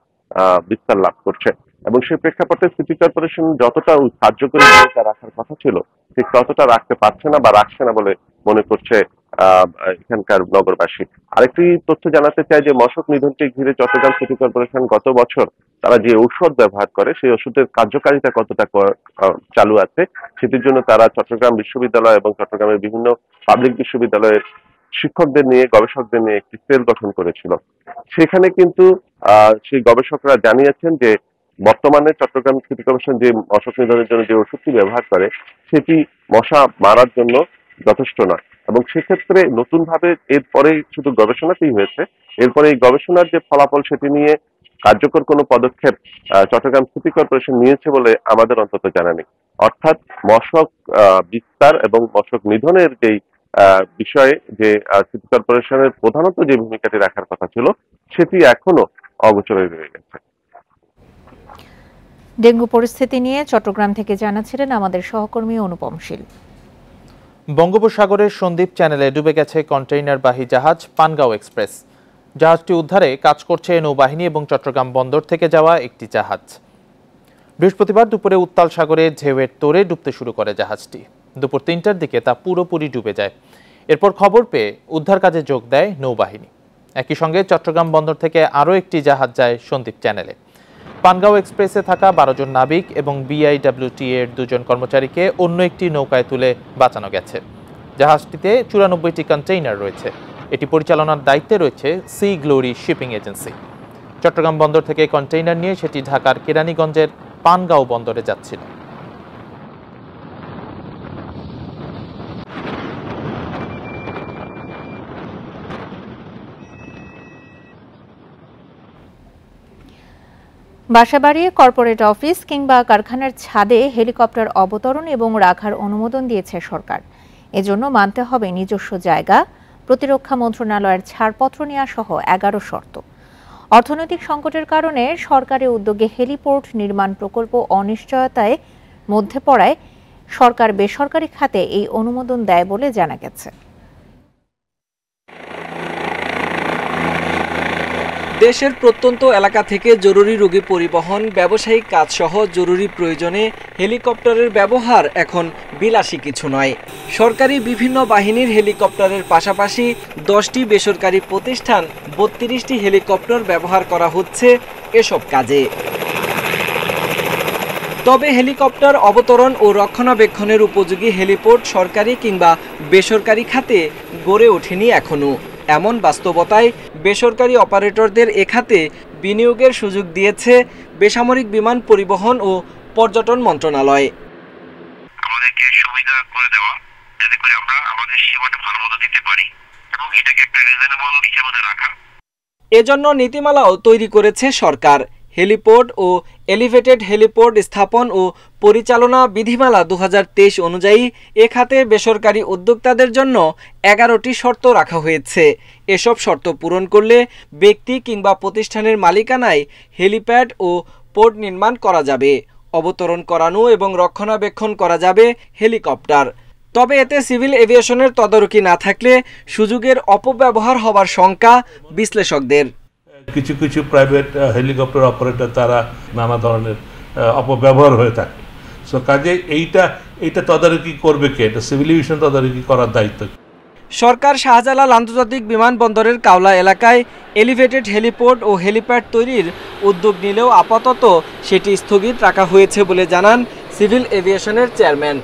বিস্তার লাভ করছে। এবং সেই প্রেক্ষাপটে সিটি কর্পোরেশন যতটা কার্যকরী ভূমিকা রাখার কথা ছিল ঠিক ততটা রাখতে পারছে না বা রাখছে না বলে মনে করছে এখানকার নগরবাসী। আরেকটি তথ্য জানাতে চাই যে মশক নিধনকে ঘিরে চট্টগ্রাম সিটি কর্পোরেশন গত বছর তারা যে ঔষধ ব্যবহার করে সেই ওষুধের কার্যকারিতা কতটা চালু আছে সেটির জন্য তারা চট্টগ্রাম বিশ্ববিদ্যালয় এবং চট্টগ্রামের বিভিন্ন পাবলিক বিশ্ববিদ্যালয়ের শিক্ষকদের নিয়ে, গবেষকদের নিয়ে একটি সেল গঠন করেছিল। সেখানে কিন্তু সেই গবেষকরা জানিয়েছেন যে বর্তমানে চট্টগ্রাম সিটি কর্পোরেশন যে মশক নিধনের জন্য যে ওষুধটি ব্যবহার করে সেটি মশা মারার জন্য যথেষ্ট নয়। এবং সেক্ষেত্রে নতুন ভাবে এরপরে শুধু গবেষণাতেই হয়েছে, এরপরে এই গবেষণার যে ফলাফল সেটি নিয়ে কার্যকর কোনো পদক্ষেপ চট্টগ্রাম সিটি কর্পোরেশন নিয়েছে বলে আমাদের অন্তত জানা নেই। অর্থাৎ মশক বিস্তার এবং মশক নিধনের যেই বিষয়ে যে সিটি কর্পোরেশনের প্রধানত যে ভূমিকাটি রাখার কথা ছিল সেটি এখনো অগোচরে রয়ে গেছে। ডেঙ্গু পরিস্থিতি নিয়ে চট্টগ্রাম থেকে জানাচ্ছিলেন আমাদের সহকর্মী অনুপম শীল। বঙ্গোপসাগরের সন্দ্বীপ চ্যানেলে ডুবে গেছে কন্টেইনারবাহী জাহাজ পানগাঁও এক্সপ্রেস। জাহাজটি উদ্ধারে কাজ করছে নৌবাহিনী এবং চট্টগ্রাম বন্দর থেকে যাওয়া একটি জাহাজ। বৃহস্পতিবার দুপুরে উত্তাল সাগরে ঢেউয়ের তোড়ে ডুবতে শুরু করে জাহাজটি। দুপুর 3টার দিকে তা পুরোপুরি ডুবে যায়। এরপর খবর পেয়ে উদ্ধার কাজে যোগ দেয় নৌবাহিনী। একই সঙ্গে চট্টগ্রাম বন্দর থেকে আরও একটি জাহাজ যায় সন্দ্বীপ চ্যানেলে। পানগাঁও এক্সপ্রেসে থাকা 12 জন নাবিক এবং BIWT এর 2 জন কর্মচারীকে অন্য একটি নৌকায় তুলে বাঁচানো গেছে। জাহাজটিতে 94টি কন্টেইনার রয়েছে। এটি পরিচালনার দায়িত্বে রয়েছে Sea Glory Shipping Agency. Chattogram বন্দর থেকে কন্টেইনার নিয়ে সেটি ঢাকার কেরানীগঞ্জের পানগাঁও বন্দরে যাচ্ছিল। বাসা বাড়িয়ে কর্পোরেট অফিস কিংবা কারখানার ছাদে হেলিকপ্টার অবতরণ এবং রাখার অনুমোদন দিয়েছে সরকার। এজন্য মানতে হবে নিজস্ব জায়গা, প্রতিরক্ষা মন্ত্রণালয়ের ছাড়পত্র নেওয়া সহ 11 শর্ত। অর্থনৈতিক সংকটের কারণে সরকারের উদ্যোগে হেলিপোর্ট নির্মাণ প্রকল্প অনিশ্চয়তায় মধ্যে পড়ায় সরকার বেসরকারি খাতে এই অনুমোদন দেয় বলে জানা গেছে। দেশের প্রত্যন্ত এলাকা থেকে জরুরি রোগী পরিবহন, ব্যবসায়িক কাজসহ জরুরি প্রয়োজনে হেলিকপ্টারের ব্যবহার এখন বিলাসী কিছু নয়। সরকারি বিভিন্ন বাহিনীর হেলিকপ্টারের পাশাপাশি 10টি বেসরকারি প্রতিষ্ঠান 32টি হেলিকপ্টার ব্যবহার করা হচ্ছে এসব কাজে। তবে হেলিকপ্টার অবতরণ ও রক্ষণাবেক্ষণের উপযোগী হেলিপোর্ট সরকারি কিংবা বেসরকারি খাতে গড়ে ওঠেনি এখনো। এমন বাস্তবতায় বেসরকারি অপারেটরদের এ খাতে বিনিয়োগের সুযোগ দিয়েছে বেসামরিক বিমান পরিবহন ও পর্যটন মন্ত্রণালয়। আমাদেরকে সুবিধা করে দেওয়া যাতে করে আমরা আমাদের সেবাটা ভালো মতো দিতে পারি এবং এটাকে একটা রিজনেবল হিসেবে রাখা। এজন্য নীতিমালাও তৈরি করেছে সরকার। হেলিপোর্ট ও এলিভেটেড হেলিপোর্ট স্থাপন ও পরিচালনা বিধিমালা 2023 অনুযায়ী এ খাতে বেসরকারি উদ্যোক্তাদের জন্য 11টি শর্ত রাখা হয়েছে। এসব শর্ত পূরণ করলে ব্যক্তি কিংবা প্রতিষ্ঠানের মালিকানায় হেলিপ্যাড ও পোর্ট নির্মাণ করা যাবে, অবতরণ করানো এবং রক্ষণাবেক্ষণ করা যাবে হেলিকপ্টার। তবে এতে সিভিল এভিয়েশনের তদারকি না থাকলে সুযোগের অপব্যবহার হওয়ার শঙ্কা বিশ্লেষকদের। কিছু কিছু প্রাইভেট হেলিকপ্টার অপারেটর তারা নানা ধরনের অপব্যবহার হয়ে থাকে। সো কাজে এইটা তদারকি করবে কে? এটা সিভিল এভিয়েশন তদারকি করার দায়িত্ব। সরকার শাহজালাল আন্তর্জাতিক বিমানবন্দরের কাওলা এলাকায় এলিভেটেড হেলিপোর্ট ও হেলিপ্যাড তৈরির উদ্যোগ নিলেও আপাতত সেটি স্থগিত রাখা হয়েছে বলে জানান সিভিল এভিয়েশনের চেয়ারম্যান।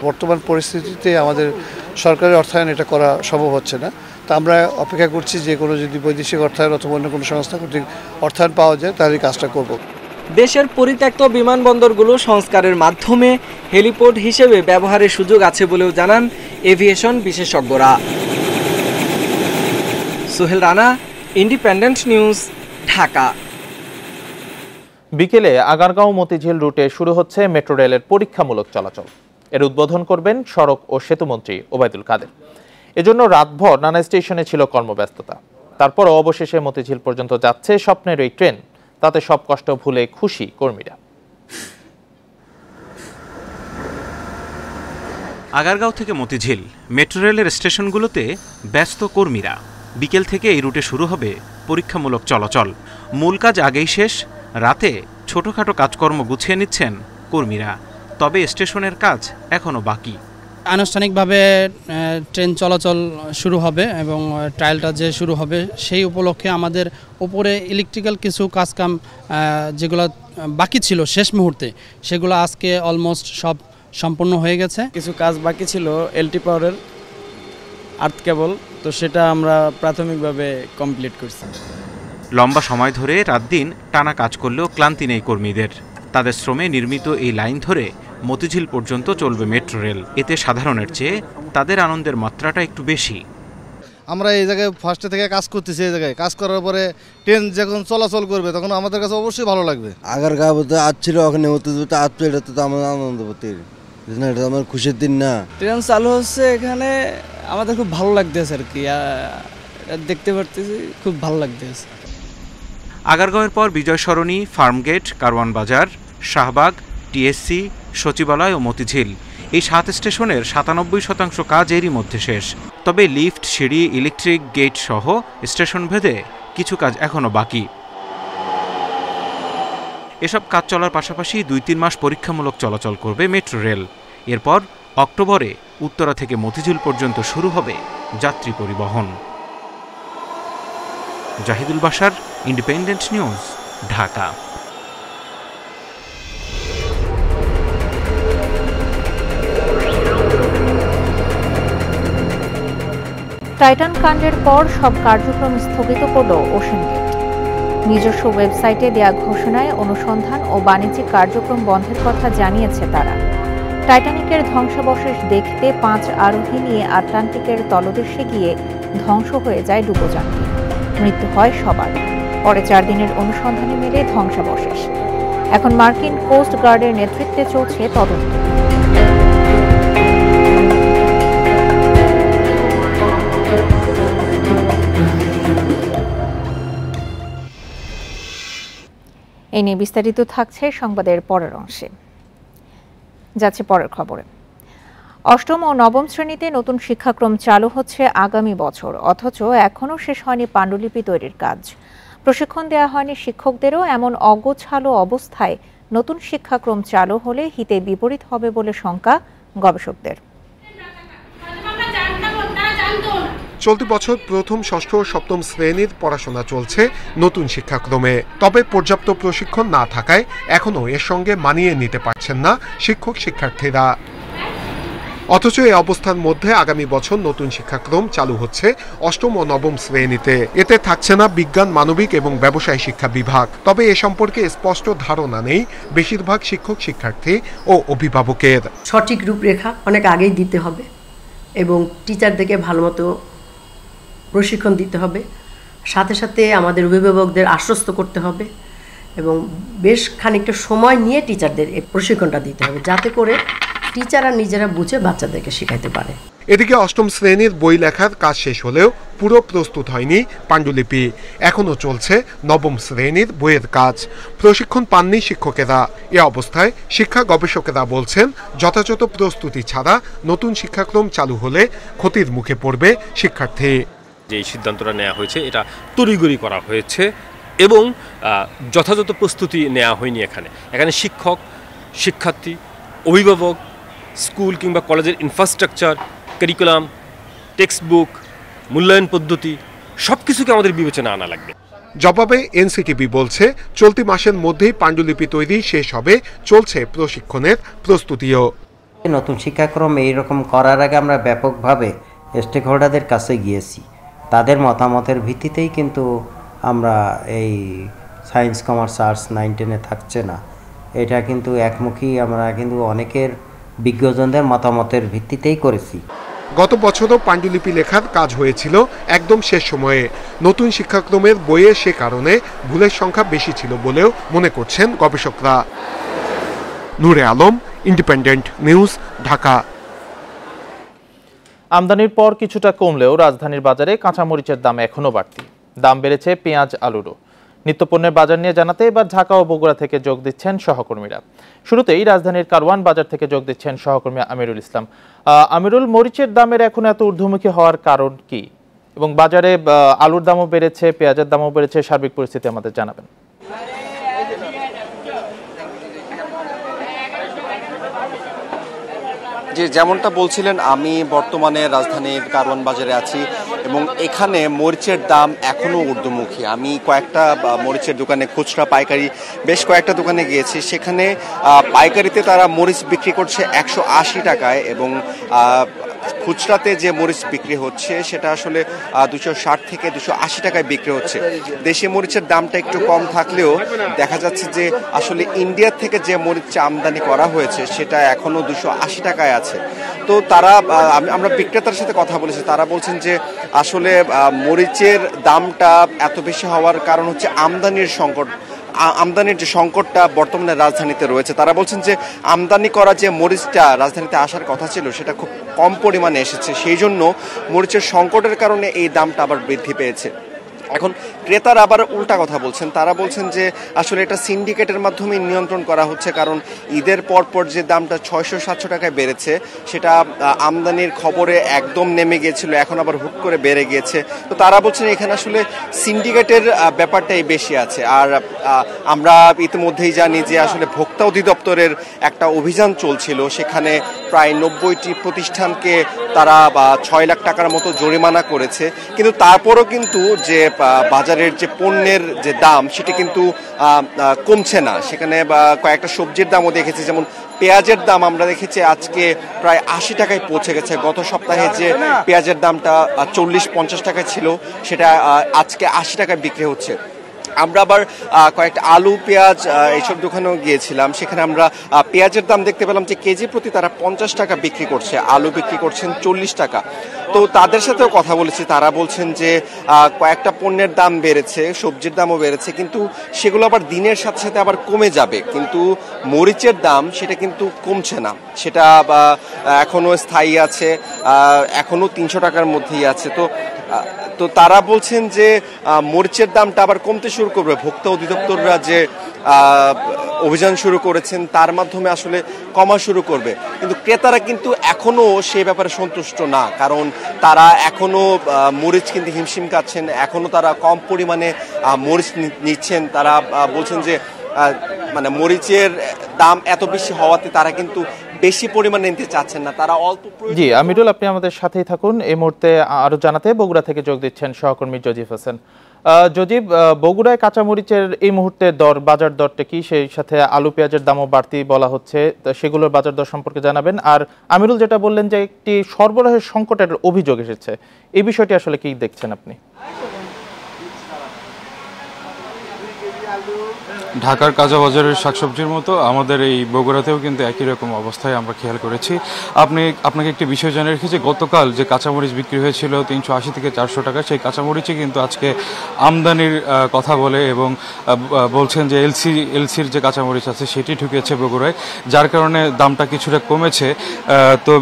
বর্তমান পরিস্থিতিতে আমাদের সরকারি অর্থায়ন এটা করা সম্ভব হচ্ছে না, তা আমরা অপেক্ষা করছি যে কোনো যদি বৈদেশিক অর্থায়ন অথবা অন্য কোনো সংস্থা কর্তৃক অর্থায়ন পাওয়া যায় তাহলে কাজটা করব। দেশের পরিত্যক্ত বিমানবন্দরগুলো সংস্কারের মাধ্যমে হেলিপোর্ট হিসেবে ব্যবহারের সুযোগ আছে বলেও জানান এভিয়েশন বিশেষজ্ঞরা। Sohel Rana, independent News, Dhaka. বিকেলে আগারগাঁও মতিঝিল রুটে শুরু হচ্ছে মেট্রো রেলের পরীক্ষামূলক চলাচল। এর উদ্বোধন করবেন সড়ক ও সেতুমন্ত্রী ওবায়দুল কাদের। এজন্য রাতভর নানা স্টেশনে ছিল কর্মব্যস্ততা। তারপরও অবশেষে মতিঝিল পর্যন্ত যাচ্ছে স্বপ্নের এই ট্রেন। তাতে সব কষ্ট ভুলে খুশি কর্মীরা। আগারগাঁও থেকে মতিঝিল মেট্রো রেলের স্টেশনগুলোতে ব্যস্ত কর্মীরা। বিকেল থেকে এই রুটে শুরু হবে পরীক্ষামূলক চলাচল। মূল কাজ আগেই শেষ, রাতে ছোটখাটো কাজকর্ম গুছিয়ে নিচ্ছেন কর্মীরা। তবে স্টেশনের কাজ এখনো বাকি। আনুষ্ঠানিকভাবে ট্রেন চলাচল শুরু হবে এবং ট্রায়ালটা যে শুরু হবে সেই উপলক্ষে আমাদের উপরে ইলেকট্রিক্যাল কিছু কাজকাম যেগুলো বাকি ছিল শেষ মুহূর্তে সেগুলো আজকে অলমোস্ট সব সম্পূর্ণ হয়ে গেছে। কিছু কাজ বাকি ছিল এলটি পাওয়ারের আর্থ কেবল, তো সেটা আমরা প্রাথমিকভাবে কমপ্লিট করছি। লম্বা সময় ধরে রাত দিন টানা কাজ করলেও ক্লান্তি নেই কর্মীদের। তাদের শ্রমে নির্মিত এই লাইন ধরে মতিঝিল পর্যন্ত চলবে মেট্রো রেল। এতে সাধারণের চেয়ে তাদের আনন্দের মাত্রাটা একটু বেশি। আমরা এই জায়গায় ফার্স্টে থেকে কাজ করতেছি, এই জায়গায় কাজ করার পরে ট্রেন যখন চলাচল করবে তখন আমাদের কাছে অবশ্যই ভালো লাগবে। আগারগাঁও আসছিল ওখানে মতিঝিলতে আসছে, এটা তো আমার আনন্দ পাচ্ছি, এটা আমার খুশির দিন না। ট্রেন চালু হচ্ছে এখানে আমাদের খুব ভালো লাগতেছে আর কি, দেখতে পারতেছি খুব ভালো লাগতেছে। আগারগাঁওয়ের পর বিজয় সরণি, ফার্মগেট, কারওয়ান বাজার, শাহবাগ, টিএসসি, সচিবালয় ও মতিঝিল এই 7 স্টেশনের 97% কাজ এরই মধ্যে শেষ। তবে লিফট, সিঁড়ি, ইলেকট্রিক গেট সহ স্টেশন ভেদে কিছু কাজ এখনো বাকি। এসব কাজ চলার পাশাপাশি 2-3 মাস পরীক্ষামূলক চলাচল করবে মেট্রো রেল। এরপর অক্টোবরে উত্তরা থেকে মতিঝিল পর্যন্ত শুরু হবে যাত্রী পরিবহন। Zahidul Bashar, Independent News, Dhaka. Titan কাণ্ডের পর সব কার্যক্রম স্থগিত করল ওশেন গেট। নিজস্ব ওয়েবসাইটে দেয়া ঘোষণায় অনুসন্ধান ও বাণিজ্যিক কার্যক্রম বন্ধের কথা জানিয়েছে তারা। টাইটানিকের ধ্বংসাবশেষ দেখতে 5 আরোহী নিয়ে আটলান্টিকের তলদেশে গিয়ে ধ্বংস হয়ে যায় ডুবোজানটি। মৃত্যু হয় সবার। পরে 4 দিনের অনুসন্ধানে মেলে ধ্বংসাবশেষ। এখন মার্কিন কোস্ট গার্ডের নেতৃত্বে চলছে তদন্ত। এই নিয়ে বিস্তারিত থাকছে সংবাদের পরের অংশে। যাচ্ছে পরের খবরে। অষ্টম ও নবম শ্রেণীতে নতুন শিক্ষাক্রম চালু হচ্ছে আগামী বছর, অথচ এখনও শেষ হয়নি পাণ্ডুলিপি তৈরির কাজ। প্রশিক্ষণ দেওয়া হয়নি শিক্ষকদেরও। এমন অগোছালো অবস্থায় নতুন শিক্ষাক্রম চালু হলে হিতে বিপরীত হবে বলে শঙ্কা গবেষকদের। চলতি বছর প্রথম, ষষ্ঠ ও সপ্তম শ্রেণীর পড়াশোনা চলছে নতুন শিক্ষাক্রমে। তবে পর্যাপ্ত প্রশিক্ষণ না থাকায় এখনও এর সঙ্গে মানিয়ে নিতে পারছেন না শিক্ষক শিক্ষার্থীরা। অথচ এই অবস্থার মধ্যে আগামী বছর নতুন শিক্ষাক্রম চালু হচ্ছে অষ্টম ও নবম শ্রেণীতে। এতে থাকছে না বিজ্ঞান, মানবিক এবং ব্যবসায় শিক্ষা বিভাগ। তবে এ সম্পর্কে স্পষ্ট ধারণা নেই বেশিরভাগ শিক্ষক শিক্ষার্থী ও অভিভাবকের। সঠিক রূপরেখা অনেক আগেই দিতে হবে এবং টিচারদেরকে ভালোমতো প্রশিক্ষণ দিতে হবে। সাথে সাথে আমাদের অভিভাবকদের আশ্বস্ত করতে হবে এবং বেশ খানিকটা সময় নিয়ে টিচারদের এই প্রশিক্ষণটা দিতে হবে, যাতে করে টিচাররা নিজেরা বুঝে বাচ্চাদেরকে শেখাতে পারে। এদিকে অষ্টম শ্রেণীর বই লেখার কাজ শেষ হলেও পুরো প্রস্তুত হয়নি পাণ্ডুলিপি। এখনো চলছে নবম শ্রেণীর বইয়ের কাজ। প্রশিক্ষণ পাননি শিক্ষকেরা। এ অবস্থায় শিক্ষা গবেষকেরা বলছেন, যথাযথ প্রস্তুতি ছাড়া নতুন শিক্ষাক্রম চালু হলে ক্ষতির মুখে পড়বে শিক্ষার্থী। যে সিদ্ধান্তটা নেওয়া হয়েছে এটা তড়িঘড়ি করা হয়েছে এবং যথাযথ প্রস্তুতি নেওয়া হয়নি। এখানে শিক্ষক, শিক্ষার্থী, অভিভাবক, স্কুল কিংবা কলেজের ইনফ্রাস্ট্রাকচার, কারিকুলাম, টেক্সট বুক, মূল্যায়ন পদ্ধতি সব কিছুকে আমাদের বিবেচনা আনা লাগবে। জবাবে এনসিটিবি বলছে, চলতি মাসের মধ্যেই পাণ্ডুলিপি তৈরি শেষ হবে। চলছে প্রশিক্ষণের প্রস্তুতিও। নতুন শিক্ষাক্রম এইরকম করার আগে আমরা ব্যাপকভাবে স্টেক হোল্ডারদের কাছে গিয়েছি। তাদের মতামতের ভিত্তিতেই কিন্তু আমরা এই সায়েন্স, কমার্স, আর্টস 9-10 থাকছে না, এটা কিন্তু একমুখী আমরা কিন্তু অনেকের বিজ্ঞজনদের মতামতের ভিত্তিতেই করেছি। গত বছরও পাণ্ডুলিপি লেখার কাজ হয়েছিল একদম শেষ সময়ে। নতুন শিক্ষাক্রমের বইয়ে সে কারণে ভুলের সংখ্যা বেশি ছিল বলেও মনে করছেন গবেষকরা। নূরে আলম, ইন্ডিপেন্ডেন্ট নিউজ, ঢাকা। আমদানির পর কিছুটা কমলেও রাজধানীর বাজারে কাঁচামরিচের দাম এখনো বাড়তি। দাম বেড়েছে পেঁয়াজ, আলুরও। নিত্যপণ্যের বাজার নিয়ে জানাতে এবার ঢাকা ও বগুড়া থেকে যোগ দিচ্ছেন সহকর্মীরা। শুরুতেই রাজধানীর কারওয়ান বাজার থেকে যোগ দিচ্ছেন সহকর্মী আমিরুল ইসলাম। আমিরুল, মরিচের দামের এখন এত ঊর্ধ্বমুখী হওয়ার কারণ কি, এবং বাজারে আলুর দামও বেড়েছে, পেঁয়াজের দামও বেড়েছে, সার্বিক পরিস্থিতি আমাদের জানাবেন। যে যেমনটা বলছিলেন, আমি বর্তমানে রাজধানীর কারওয়ান বাজারে আছি এবং এখানে মরিচের দাম এখনও ঊর্ধ্বমুখী। আমি কয়েকটা মরিচের দোকানে, খুচরা পাইকারি বেশ কয়েকটা দোকানে গিয়েছি। সেখানে পাইকারিতে তারা মরিচ বিক্রি করছে 180 টাকায় এবং খুচরাতে যে মরিচ বিক্রি হচ্ছে সেটা আসলে 260 থেকে 280 টাকায় বিক্রি হচ্ছে। দেশি মরিচের দামটা একটু কম থাকলেও দেখা যাচ্ছে যে আসলে ইন্ডিয়া থেকে যে মরিচ আমদানি করা হয়েছে সেটা এখনো 280 টাকায় আছে। তো তারা, আমরা বিক্রেতার সাথে কথা বলেছি, তারা বলছেন যে আসলে মরিচের দামটা এত বেশি হওয়ার কারণ হচ্ছে আমদানির সংকট। আমদানির যে সংকটটা বর্তমানে রাজধানীতে রয়েছে, তারা বলছেন যে আমদানি করা যে মরিচটা রাজধানীতে আসার কথা ছিল সেটা খুব কম পরিমাণে এসেছে, সেই জন্য মরিচের সংকটের কারণে এই দামটা আবার বৃদ্ধি পেয়েছে। এখন ক্রেতারা আবার উল্টা কথা বলছেন, তারা বলছেন যে আসলে এটা সিন্ডিকেটের মাধ্যমে নিয়ন্ত্রণ করা হচ্ছে, কারণ ঈদের পরপর যে দামটা 600-700 টাকায় বেড়েছে সেটা আমদানির খবরে একদম নেমে গিয়েছিল, এখন আবার হুট করে বেড়ে গিয়েছে। তো তারা বলছেন এখানে আসলে সিন্ডিকেটের ব্যাপারটাই বেশি আছে। আর আমরা ইতিমধ্যেই জানি যে আসলে ভোক্তা অধিদপ্তরের একটা অভিযান চলছিল, সেখানে প্রায় 90টি প্রতিষ্ঠানকে তারা 6 লাখ টাকার মতো জরিমানা করেছে। কিন্তু তারপরও কিন্তু যে বাজারের যে পণ্যের যে দাম সেটা কিন্তু কমছে না। সেখানে কয়েকটা সবজির দামও দেখেছি, যেমন পেঁয়াজের দাম আমরা দেখেছি আজকে প্রায় 80 টাকায় পৌঁছে গেছে। গত সপ্তাহে যে পেঁয়াজের দামটা 40-50 টাকা ছিল সেটা আজকে 80 টাকায় বিক্রি হচ্ছে। আমরা আবার কয়েকটা আলু, পেঁয়াজ এইসব দোকানেও গিয়েছিলাম, সেখানে আমরা পেঁয়াজের দাম দেখতে পেলাম যে কেজি প্রতি তারা 50 টাকা বিক্রি করছে, আলু বিক্রি করছেন 40 টাকা। তো তাদের সাথেও কথা বলেছি, তারা বলছেন যে কয়েকটা পণ্যের দাম বেড়েছে, সবজির দামও বেড়েছে, কিন্তু সেগুলো আবার দিনের সাথে সাথে আবার কমে যাবে। কিন্তু মরিচের দাম সেটা কিন্তু কমছে না, সেটা এখনো স্থায়ী আছে, এখনো 300 টাকার মধ্যেই আছে। তো তারা বলছেন যে মরিচের দামটা আবার কমতে শুরু করবে। ভোক্তা অধিদপ্তররা যে অভিযান শুরু করেছেন তার মাধ্যমে আসলে কমা শুরু করবে, কিন্তু ক্রেতারা কিন্তু এখনো সেই ব্যাপারে সন্তুষ্ট না, কারণ তারা এখনো মরিচ কিনতে হিমশিম খাচ্ছেন, এখনো তারা কম পরিমাণে মরিচ নিচ্ছেন। তারা বলছেন যে মানে মরিচের দাম এত বেশি হওয়াতে তারা কিন্তু বেশি পরিমাণে নিতে চাচ্ছেন না, তারা অল্প। জি আমিরুল, আপনি আমাদের সাথেই থাকুন। এই মুহূর্তে আরো জানাতে বগুড়া থেকে যোগ দিচ্ছেন সহকর্মী জজিব হোসেন। জজিব, বগুড়ায় কাঁচামরিচের এই মুহূর্তে বাজার দরটা কি, সেই সাথে আলু পেঁয়াজের দামও বাড়তি বলা হচ্ছে, সেগুলোর বাজার দর সম্পর্কে জানাবেন। আর আমিরুল যেটা বললেন যে একটি সরবরাহের সংকটের অভিযোগ এসেছে, এই বিষয়টি আসলে কি দেখছেন আপনি? ঢাকার কাঁচাবাজারের শাকসবজির মতো আমাদের এই বগুড়াতেও কিন্তু একই রকম অবস্থায় আমরা খেয়াল করেছি। আপনাকে একটি বিষয় জানিয়ে রেখেছি, গতকাল যে কাঁচামরিচ বিক্রি হয়েছিল 380 থেকে 400 টাকা, সেই কাঁচামরিচই কিন্তু আজকে আমদানির কথা বলে এবং বলছেন যে এলসির যে কাঁচামরিচ আছে সেটি ঢুকেছে বগুড়ায়, যার কারণে দামটা কিছুটা কমেছে। তো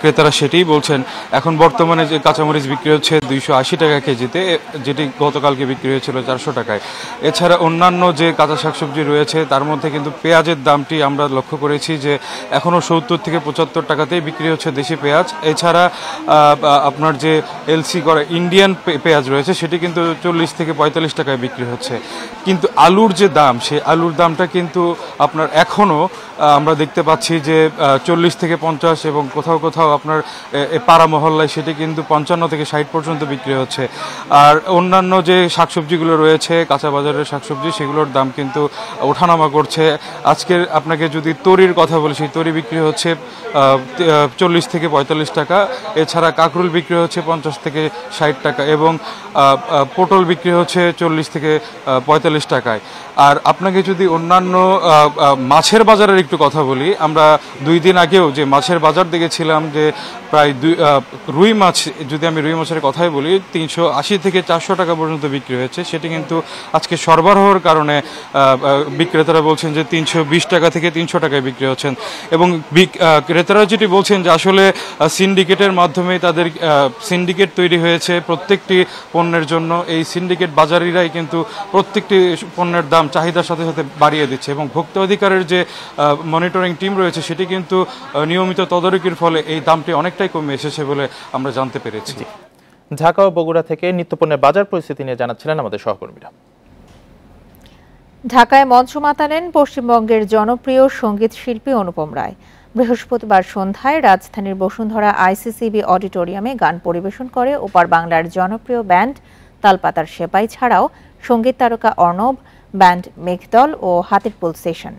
ক্রেতারা সেটাই বলছেন। এখন বর্তমানে যে কাঁচামরিচ বিক্রি হচ্ছে 280 টাকা কেজিতে, যেটি গতকালকে বিক্রি হয়েছিল 400 টাকায়। এছাড়া অন্যান্য যে কাঁচা শাকসবজি রয়েছে তার মধ্যে কিন্তু পেঁয়াজের দামটি আমরা লক্ষ্য করেছি যে এখনও 70 থেকে 75 টাকাতেই বিক্রি হচ্ছে দেশি পেঁয়াজ। এছাড়া আপনার যে এলসি করা ইন্ডিয়ান পেঁয়াজ রয়েছে সেটি কিন্তু 40 থেকে 45 টাকায় বিক্রি হচ্ছে। কিন্তু আলুর যে দাম, সেই আলুর দামটা কিন্তু আপনার এখনও আমরা দেখতে পাচ্ছি যে 40 থেকে 50 এবং কোথাও কোথাও আপনার পাড়া মহল্লায় সেটি কিন্তু 55 থেকে 60 পর্যন্ত বিক্রি হচ্ছে। আর অন্যান্য যে শাকসবজিগুলো রয়েছে কাঁচা বাজারের শাকসবজি, সেগুলোর দাম কিন্তু ওঠানামা করছে। আজকের আপনাকে যদি তরির কথা বলি, সেই তরি বিক্রি হচ্ছে 40 থেকে 45 টাকা। এছাড়া কাঁকরুল বিক্রি হচ্ছে 50 থেকে 60 টাকা এবং পটল বিক্রি হচ্ছে 40 থেকে 45 টাকায়। আর আপনাকে যদি অন্যান্য মাছের বাজারের একটু কথা বলি, আমরা 2 দিন আগেও যে মাছের বাজার দেখেছিলাম যে প্রায় রুই মাছ, যদি আমি রুই মাছের কথাই বলি 380 থেকে 400 টাকা পর্যন্ত বিক্রি হয়েছে। সেটি কিন্তু আজকে সরবরাহের কারণে বিক্রেতারা বলছেন যে 320 টাকা থেকে 300 টাকায় বিক্রি হচ্ছেন। এবং ক্রেতারা যেটি বলছেন যে আসলে সিন্ডিকেটের মাধ্যমে তাদের সিন্ডিকেট তৈরি হয়েছে প্রত্যেকটি পণ্যের জন্য। এই সিন্ডিকেট বাজারিরাই কিন্তু প্রত্যেকটি পণ্যের দাম চাহিদার সাথে সাথে বাড়িয়ে দিচ্ছে এবং ভোক্তা অধিকারের যে মনিটরিং টিম রয়েছে সেটি কিন্তু নিয়মিত তদারকির ফলে এই দামটি অনেকটাই কমে এসেছে বলে আমরা জানতে পেরেছি। ঢাকা ও বগুড়া থেকে নিত্যপণ্যের বাজার পরিস্থিতি নিয়ে জানাচ্ছিলেন আমাদের সহকর্মীরা। ঢাকায় মঞ্চ মাতালেন পশ্চিমবঙ্গের জনপ্রিয় সঙ্গীত শিল্পী অনুপম রায়। বৃহস্পতিবার সন্ধ্যায় রাজধানীর বসুন্ধরা আইসিসিবি অডিটোরিয়ামে গান পরিবেশন করে ওপার বাংলার জনপ্রিয় ব্যান্ড তালপাতার সেপাই ছাড়াও সঙ্গীত তারকা অর্ণব, ব্যান্ড মেঘদল ও হাতির পুল সেশন।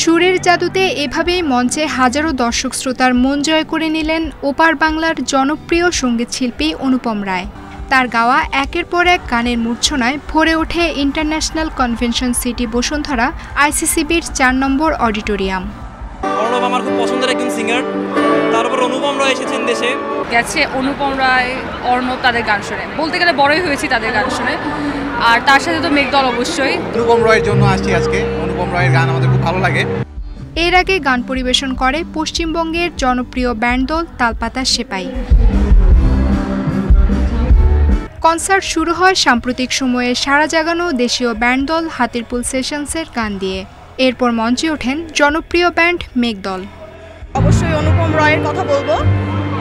সুরের জাদুতে এভাবেই মঞ্চে হাজারো দর্শক শ্রোতার মন জয় করে নিলেন ওপার বাংলার জনপ্রিয় সঙ্গীতশিল্পী অনুপম রায়। তার গাওয়া একের পর এক গানের মূর্ছনায় ভরে ওঠে ইন্টারন্যাশনাল কনভেনশন সিটি বসুন্ধরা আইসিসিবির 4 নম্বর অডিটোরিয়াম। অর্ণব আমার খুব পছন্দের একজন সিঙ্গার, তারপর অনুপম রায় এসেছেন দেশে। গেছে অনুপম রায়, অর্ণব, তাদের গান শুনে বলতে গেলে বড়ই হয়েছি তাদের গান শুনে। আর তার সাথে তো মেঘদল অবশ্যই। অনুপম রায়ের জন্য আসছি আজকে, অনুপম রায়ের গান আমাদের খুব ভালো লাগে। এর আগে গান পরিবেশন করে পশ্চিমবঙ্গের জনপ্রিয় ব্যান্ড দল তালপাতার সেপাই। কনসার্ট শুরু হয় সাম্প্রতিক সময়ে সাড়া জাগানো দেশীয় ব্যান্ড দল হাতির পুল সেশনসের গান দিয়ে। এরপর মঞ্চে ওঠেন জনপ্রিয় ব্যান্ড মেঘদল। অবশ্যই অনুপম রায়ের কথা বলবো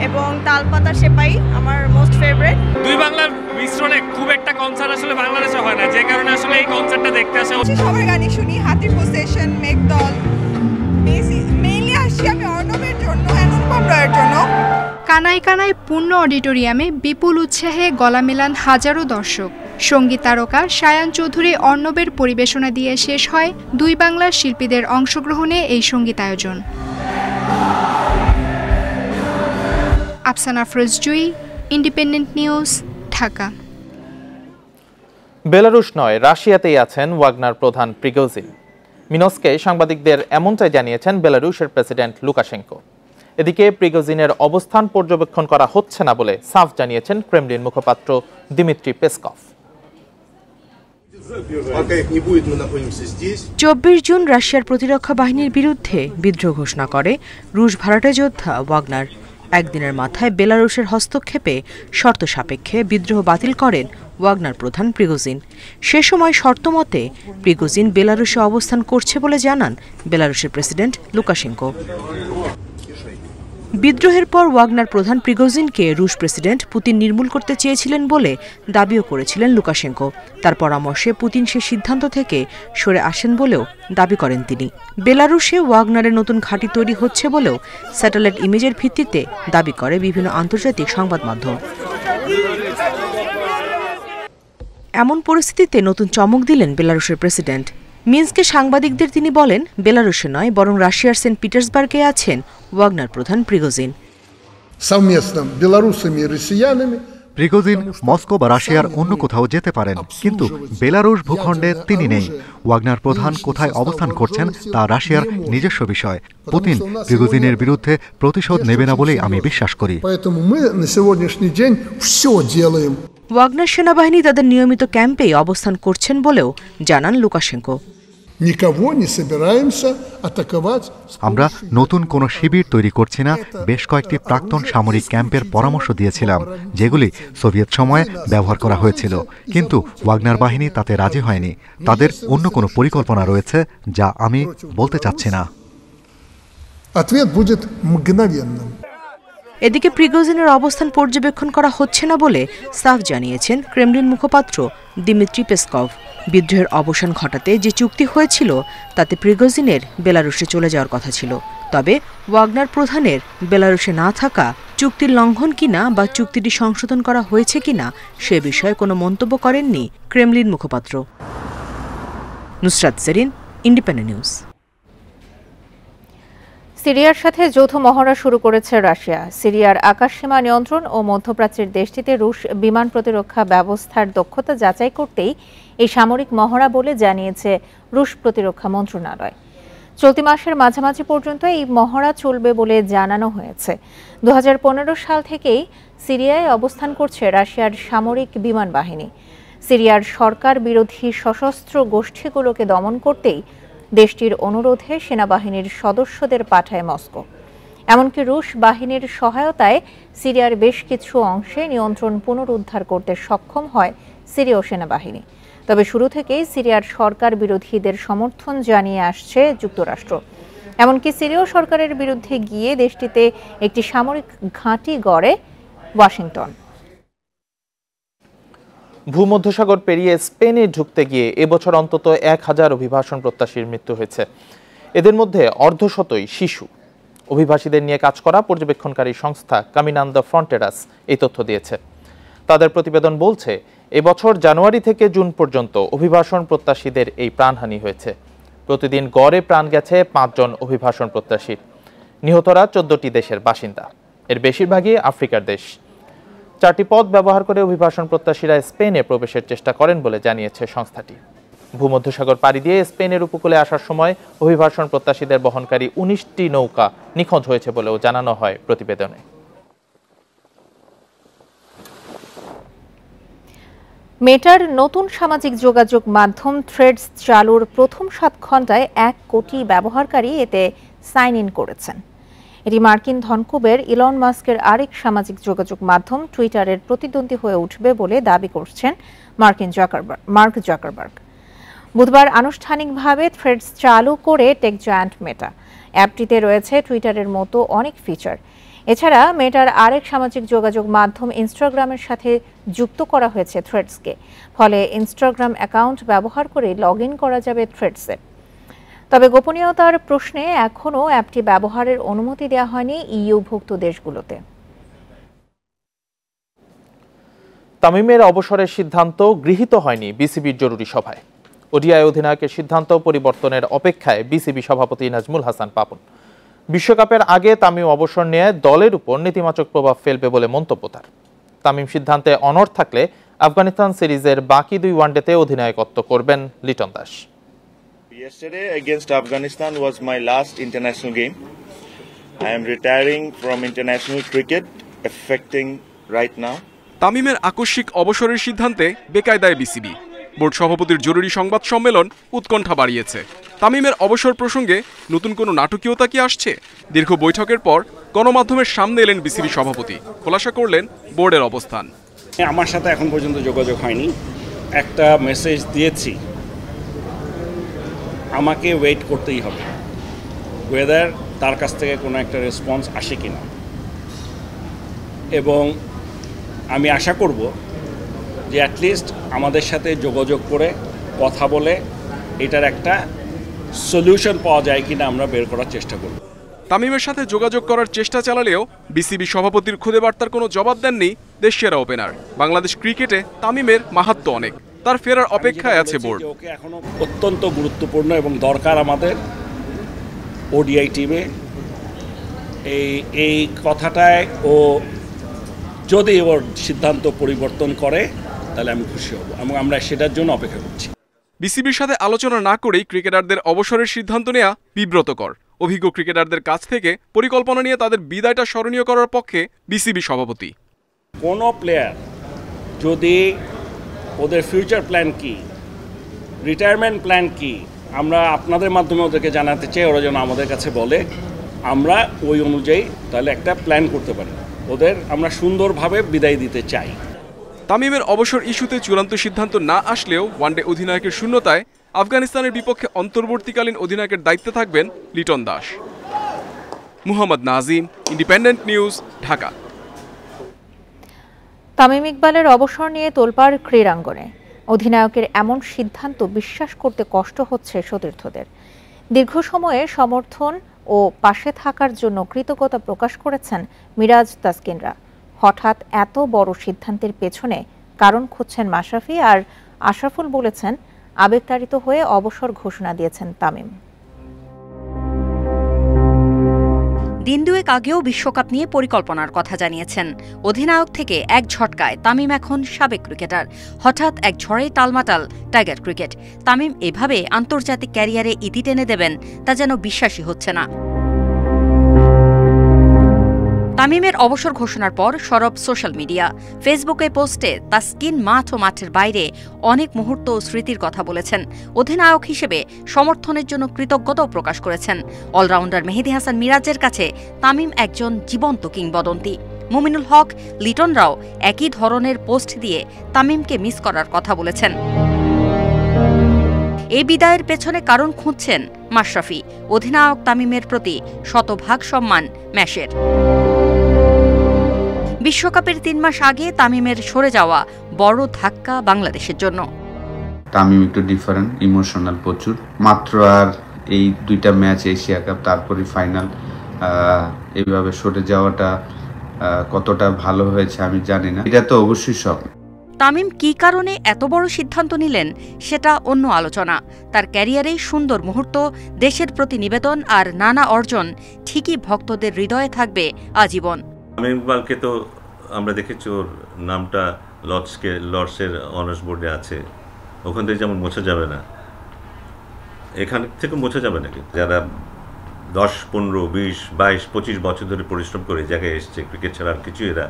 এবং তালপাতার সেপাই আমার মোস্ট ফেভারিট। দুই বাংলার মিশ্রণে খুব একটা কনসার্ট আসলে বাংলাদেশে হয় না, যে কারণে আসলে এই কনসার্টটা দেখতে আসা। সবার গানই শুনি, হাতির পুল সেশন, মেঘদল। মেইনলি আসছি আমি অর্ণবের জন্য, অনুপম রায়ের জন্য। কানায় কানায় পূর্ণ অডিটোরিয়ামে বিপুল উৎসাহে গলা মেলান হাজারো দর্শক। সঙ্গীত তারকা সায়ান চৌধুরী অর্ণবের পরিবেশনা দিয়ে শেষ হয় দুই বাংলার শিল্পীদের অংশগ্রহণে এই সঙ্গীতায়োজন। আফসানা ফিরোজ জুই, ইন্ডিপেন্ডেন্ট নিউজ, ঢাকা। বেলারুশ নয়, রাশিয়াতেই আছেন ওয়াগনার প্রধান প্রিগোজিন। মিনস্কে সাংবাদিকদের এমনটাই জানিয়েছেন বেলারুশের প্রেসিডেন্ট লুকাশেঙ্কো। এদিকে প্রিগোজিনের অবস্থান পর্যবেক্ষণ করা হচ্ছে না বলে সাফ জানিয়েছেন ক্রেমলিন মুখপাত্র দিমিত্রি পেসকভ। 24 জুন রাশিয়ার প্রতিরক্ষা বাহিনীর বিরুদ্ধে বিদ্রোহ ঘোষণা করে রুশ ভাড়াটে যোদ্ধা ওয়াগনার। একদিনের মাথায় বেলারুশের হস্তক্ষেপে শর্ত সাপেক্ষে বিদ্রোহ বাতিল করেন ওয়াগনার প্রধান প্রিগোজিন। সে সময় শর্তমতে প্রিগোজিন বেলারুশে অবস্থান করছে বলে জানান বেলারুশের প্রেসিডেন্ট লুকাশেঙ্কো। বিদ্রোহের পর ওয়াগনার প্রধান প্রিগোজিনকে রুশ প্রেসিডেন্ট পুতিন নির্মূল করতে চেয়েছিলেন বলে দাবিও করেছিলেন লুকাশেঙ্কো। তার পরামর্শে পুতিন সে সিদ্ধান্ত থেকে সরে আসেন বলেও দাবি করেন তিনি। বেলারুশে ওয়াগনারের নতুন ঘাঁটি তৈরি হচ্ছে বলেও স্যাটেলাইট ইমেজের ভিত্তিতে দাবি করে বিভিন্ন আন্তর্জাতিক সংবাদ মাধ্যম। এমন পরিস্থিতিতে নতুন চমক দিলেন বেলারুশের প্রেসিডেন্ট। মিন্সকে সাংবাদিকদের তিনি বলেন, বেলারুশে নয় বরং রাশিয়ার সেন্ট পিটার্সবার্গে আছেন ওয়াগনার প্রধান প্রিগোজিন। совместно белорусами и россиянами. প্রিগোজিন মস্কো বা রাশিয়ার অন্য কোথাও যেতে পারেন, কিন্তু বেলারুশ ভূখণ্ডে তিনি নেই। ওয়াগনার প্রধান কোথায় অবস্থান করছেন তা রাশিয়ার নিজস্ব বিষয়। পুতিন প্রিগোজিনের বিরুদ্ধে প্রতিশোধ নেবে না বলেই আমি বিশ্বাস করি। ওয়াগনার সেনাবাহিনী তাদের নিয়মিত ক্যাম্পেই অবস্থান করছেন বলেও জানান লুকাশেঙ্কো। আমরা নতুন কোনো শিবির তৈরি করছি না। বেশ কয়েকটি প্রাক্তন সামরিক ক্যাম্পের পরামর্শ দিয়েছিলাম, যেগুলি সোভিয়েত সময়ে ব্যবহার করা হয়েছিল, কিন্তু ওয়াগনার বাহিনী তাতে রাজি হয়নি। তাদের অন্য কোনো পরিকল্পনা রয়েছে যা আমি বলতে চাচ্ছি না। এদিকে প্রিগোজিনের অবস্থান পর্যবেক্ষণ করা হচ্ছে না বলে সাফ জানিয়েছেন ক্রেমলিন মুখপাত্র দিমিত্রি পেসকভ। বিদ্রোহের অবসান ঘটাতে যে চুক্তি হয়েছিল তাতে প্রিগোজিনের বেলারুশে চলে যাওয়ার কথা ছিল। তবে ওয়াগনার প্রধানের বেলারুশে না থাকা চুক্তির লঙ্ঘন কিনা বা চুক্তিটি সংশোধন করা হয়েছে কিনা সে বিষয়ে কোনো মন্তব্য করেননি ক্রেমলিন মুখপাত্র। Nusrat serene, Independent News. সিরিয়ার সাথে যৌথ মহড়া শুরু করেছে রাশিয়া। সিরিয়ার আকাশসীমা নিয়ন্ত্রণ ও মধ্যপ্রাচ্যের দেশটিতে রুশ বিমান প্রতিরক্ষা ব্যবস্থার দক্ষতা যাচাই করতেই এই সামরিক মহড়া বলে জানিয়েছে রুশ প্রতিরক্ষা মন্ত্রণালয়। চলতি মাসের মাঝামাঝি পর্যন্ত এই মহড়া চলবে বলে জানানো হয়েছে। 2015 সাল থেকেই সিরিয়ায় অবস্থান করছে রাশিয়ার সামরিক বিমান বাহিনী। সিরিয়ার সরকার বিরোধী সশস্ত্র গোষ্ঠীগুলোকে দমন করতেই দেশটির অনুরোধে সেনাবাহিনীর সদস্যদের পাঠায় মস্কো। এমনকি রুশ বাহিনীর সহায়তায় সিরিয়ার বেশ কিছু অংশে নিয়ন্ত্রণ পুনরুদ্ধার করতে সক্ষম হয় সিরীয় সেনাবাহিনী। তবে শুরু থেকেই সিরিয়ার সরকার বিরোধীদের সমর্থন জানিয়ে আসছে যুক্তরাষ্ট্র। এমনকি সিরীয় সরকারের বিরুদ্ধে গিয়ে দেশটিতে একটি সামরিক ঘাঁটি গড়ে ওয়াশিংটন। ভূমধ্যসাগর পেরিয়ে স্পেনে ঢুকতে গিয়ে এবছর অন্তত 1000 অভিবাসন প্রত্যাশীর মৃত্যু হয়েছে। এদের মধ্যে অর্ধশতই শিশু। অভিবাসীদের নিয়ে কাজ করা পর্যবেক্ষণকারী সংস্থা কামিনান দ্য ফ্রন্টেরাস এই তথ্য দিয়েছে। তাদের প্রতিবেদন বলছে, এবছর জানুয়ারি থেকে জুন পর্যন্ত অভিবাসন প্রত্যাশীদের এই প্রাণহানি হয়েছে। প্রতিদিন গড়ে প্রাণ গেছে 5 জন অভিবাসন প্রত্যাশীর। নিহতরা 14টি দেশের বাসিন্দা, এর বেশিরভাগই আফ্রিকার দেশ। 4টি পথ ব্যবহার করে অভিবাসন প্রত্যাশীরা স্পেনে প্রবেশের চেষ্টা করেন বলে জানিয়েছে সংস্থাটি। ভূমধ্যসাগর পাড়ি দিয়ে স্পেনের উপকূলে আসার সময় অভিবাসন প্রত্যাশীদের বহনকারী 19টি নৌকা নিখোঁজ হয়েছে বলেও জানানো হয় প্রতিবেদনে। মেটার নতুন সামাজিক যোগাযোগ মাধ্যম থ্রেডস চালুর প্রথম 7 ঘন্টায় 1 কোটি ব্যবহারকারী এতে সাইন ইন করেছেন। এটি মার্কিন ধনকুবের ইলন মাস্কের আরেক সামাজিক যোগাযোগ মাধ্যম টুইটারের প্রতিদ্বন্দ্বী হয়ে উঠবে বলে দাবি করছেন মার্ক জাকারবার্গ। বুধবার আনুষ্ঠানিকভাবে থ্রেডস চালু করে টেক জায়ান্ট মেটা। অ্যাপটিতে রয়েছে টুইটারের মতো অনেক ফিচার। এছাড়া মেটার আরেক সামাজিক যোগাযোগ মাধ্যম ইনস্টাগ্রামের সাথে যুক্ত করা হয়েছে থ্রেডসকে। ফলে ইনস্টাগ্রাম অ্যাকাউন্ট ব্যবহার করে লগ ইন করা যাবে থ্রেডসে। তবে গোপনীয়তার প্রশ্নে এখনও অ্যাপটি ব্যবহারের অনুমতি দেওয়া হয়নি ইইউভুক্ত দেশগুলোতে। তামিমের অবসরের সিদ্ধান্ত গৃহীত হয়নি বিসিবির জরুরি সভায়। ওডিআই অধিনায়কের সিদ্ধান্ত পরিবর্তনের অপেক্ষায় বিসিবি সভাপতি নাজমুল হাসান পাপন। বিশ্বকাপের আগে তামিম অবসর নিয়ে দলের উপর নেতিবাচক প্রভাব ফেলবে বলে মন্তব্য তার। তামিম সিদ্ধান্তে অনড় থাকলে আফগানিস্তান সিরিজের বাকি 2 ওয়ানডেতে অধিনায়কত্ব করবেন Liton Das. Yesterday against Afghanistan was my last international game. I am retiring from international cricket effecting right now. তামিমের আকস্মিক অবসরের সিদ্ধান্তে বেকায়দায় বিসিবি। বোর্ড সভাপতির জরুরি সংবাদ সম্মেলন উৎকণ্ঠা বাড়িয়েছে। তামিমের অবসর প্রসঙ্গে নতুন কোনো নাটকীয়তা কি আসছে? দীর্ঘ বৈঠকের পর গণমাধ্যমের সামনে এলেন বিসিবি সভাপতি, খোলাসা করলেন বোর্ডের অবস্থান। আমার সাথে এখন পর্যন্ত যোগাযোগ হয়নি। একটা মেসেজ দিয়েছি, আমাকে ওয়েট করতেই হবে ওয়েদার তার কাছ থেকে কোনো একটা রেসপন্স আসে কিনা, এবং আমি আশা করব যে অ্যাটলিস্ট আমাদের সাথে যোগাযোগ করে কথা বলে এটার একটা সলিউশন পাওয়া যায় কিনা আমরা বের করার চেষ্টা করব। তামিমের সাথে যোগাযোগ করার চেষ্টা চালালেও বিসিবি সভাপতির খুদে বার্তার কোনো জবাব দেননি দেশসেরা ওপেনার। বাংলাদেশ ক্রিকেটে তামিমের মাহাত্ম্য অনেক, তার ফেরার অপেক্ষায় আছে বোর্ড। ওকে এখনো অত্যন্ত গুরুত্বপূর্ণ এবং দরকার আমাদের ওডিআই টিমে, এই কথাটায় ও যদি ওর সিদ্ধান্ত পরিবর্তন করে তাহলে আমি খুশি হব এবং আমরা সেটার জন্য অপেক্ষা করছি। বিসিবির সাথে আলোচনা না করেই ক্রিকেটারদের অবসরের সিদ্ধান্ত নেওয়া বিব্রতকর। অভিজ্ঞ ক্রিকেটারদের কাছ থেকে পরিকল্পনা নিয়ে তাদের বিদায়টা স্মরণীয় করার পক্ষে বিসিবি সভাপতি। কোনো প্লেয়ার যদি ওদের ফিউচার প্ল্যান কি, রিটায়ারমেন্ট প্ল্যান কি, আমরা আপনাদের মাধ্যমে ওদেরকে জানাতে চাই, ওরা যেন আমাদের কাছে বলে, আমরা ওই অনুযায়ী তাহলে একটা প্ল্যান করতে পারি। ওদের আমরা সুন্দরভাবে বিদায় দিতে চাই। তামিমের অবসর ইস্যুতে চূড়ান্ত সিদ্ধান্ত না আসলেও ওয়ানডে অধিনায়কের শূন্যতায় আফগানিস্তানের বিপক্ষে অন্তর্বর্তীকালীন অধিনায়কের দায়িত্বে থাকবেন লিটন দাস। Muhammad Nazim, Independent News, Dhaka. তামিম ইকবালের অবসর নিয়ে তোলপাড় ক্রীড়াঙ্গনে। অধিনায়কের এমন সিদ্ধান্ত বিশ্বাস করতে কষ্ট হচ্ছে সতীর্থদের। দীর্ঘ সময়ে সমর্থন ও পাশে থাকার জন্য কৃতজ্ঞতা প্রকাশ করেছেন মিরাজ তাসকিনরা। হঠাৎ এত বড় সিদ্ধান্তের পেছনে কারণ খুঁজছেন মাশরাফি, আর আশরাফুল বলেছেন আবেগতাড়িত হয়ে অবসর ঘোষণা দিয়েছেন তামিম। দিন দুয়েক আগেও বিশ্বকাপ নিয়ে পরিকল্পনার কথা জানিয়েছেন। অধিনায়ক থেকে এক ঝটকায় তামিম এখন সাবেক ক্রিকেটার। হঠাৎ এক ঝড়েই টালমাটাল টাইগার ক্রিকেট। তামিম এভাবে আন্তর্জাতিক ক্যারিয়ারে ইতি টেনে দেবেন তা যেন বিশ্বাসই হচ্ছে না। তামিমের অবসর ঘোষণার পর সরব সোশ্যাল মিডিয়া। ফেসবুকে পোস্টে তাসকিন মাঠ ও মাঠের বাইরে অনেক মুহূর্ত ও স্মৃতির কথা বলেছেন। অধিনায়ক হিসেবে সমর্থনের জন্য কৃতজ্ঞতাও প্রকাশ করেছেন। অলরাউন্ডার মেহেদী হাসান মিরাজের কাছে তামিম একজন জীবন্ত কিংবদন্তি। মুমিনুল হক, লিটনরাও একই ধরনের পোস্ট দিয়ে তামিমকে মিস করার কথা বলেছেন। এই বিদায়ের পেছনে কারণ খুঁজছেন মাশরাফি। অধিনায়ক তামিমের প্রতি শতভাগ সম্মান ম্যাশের। বিশ্বকাপের 3 মাস আগে তামিমের সরে যাওয়া বড় ধাক্কা বাংলাদেশের জন্য। তামিম একটু ডিফারেন্ট, ইমোশনাল প্রচুর। মাত্র আর এই 2টা ম্যাচ এশিয়া কাপ, তারপরে ফাইনাল, এইভাবে সরে যাওয়াটা কতটা ভালো হয়েছে আমি জানি না। এটা তো অবশ্যই সব। তামিম কী কারণে এত বড় সিদ্ধান্ত নিলেন সেটা অন্য আলোচনা। তার ক্যারিয়ারেই সুন্দর মুহূর্ত, দেশের প্রতি নিবেদন আর নানা অর্জন ঠিকই ভক্তদের হৃদয়ে থাকবে আজীবন। তামিম ইকবালকে তো আমরা দেখেছি, ওর নামটা লর্ডসের অনার্স বোর্ডে আছে, ওখান থেকে যেমন মোছা যাবে না, এখান থেকে মোছা যাবে নাকি? যারা 10, 15, 20, 22, 25 বছর ধরে পরিশ্রম করে জায়গায় এসছে, ক্রিকেট ছাড়া আর কিছু এরা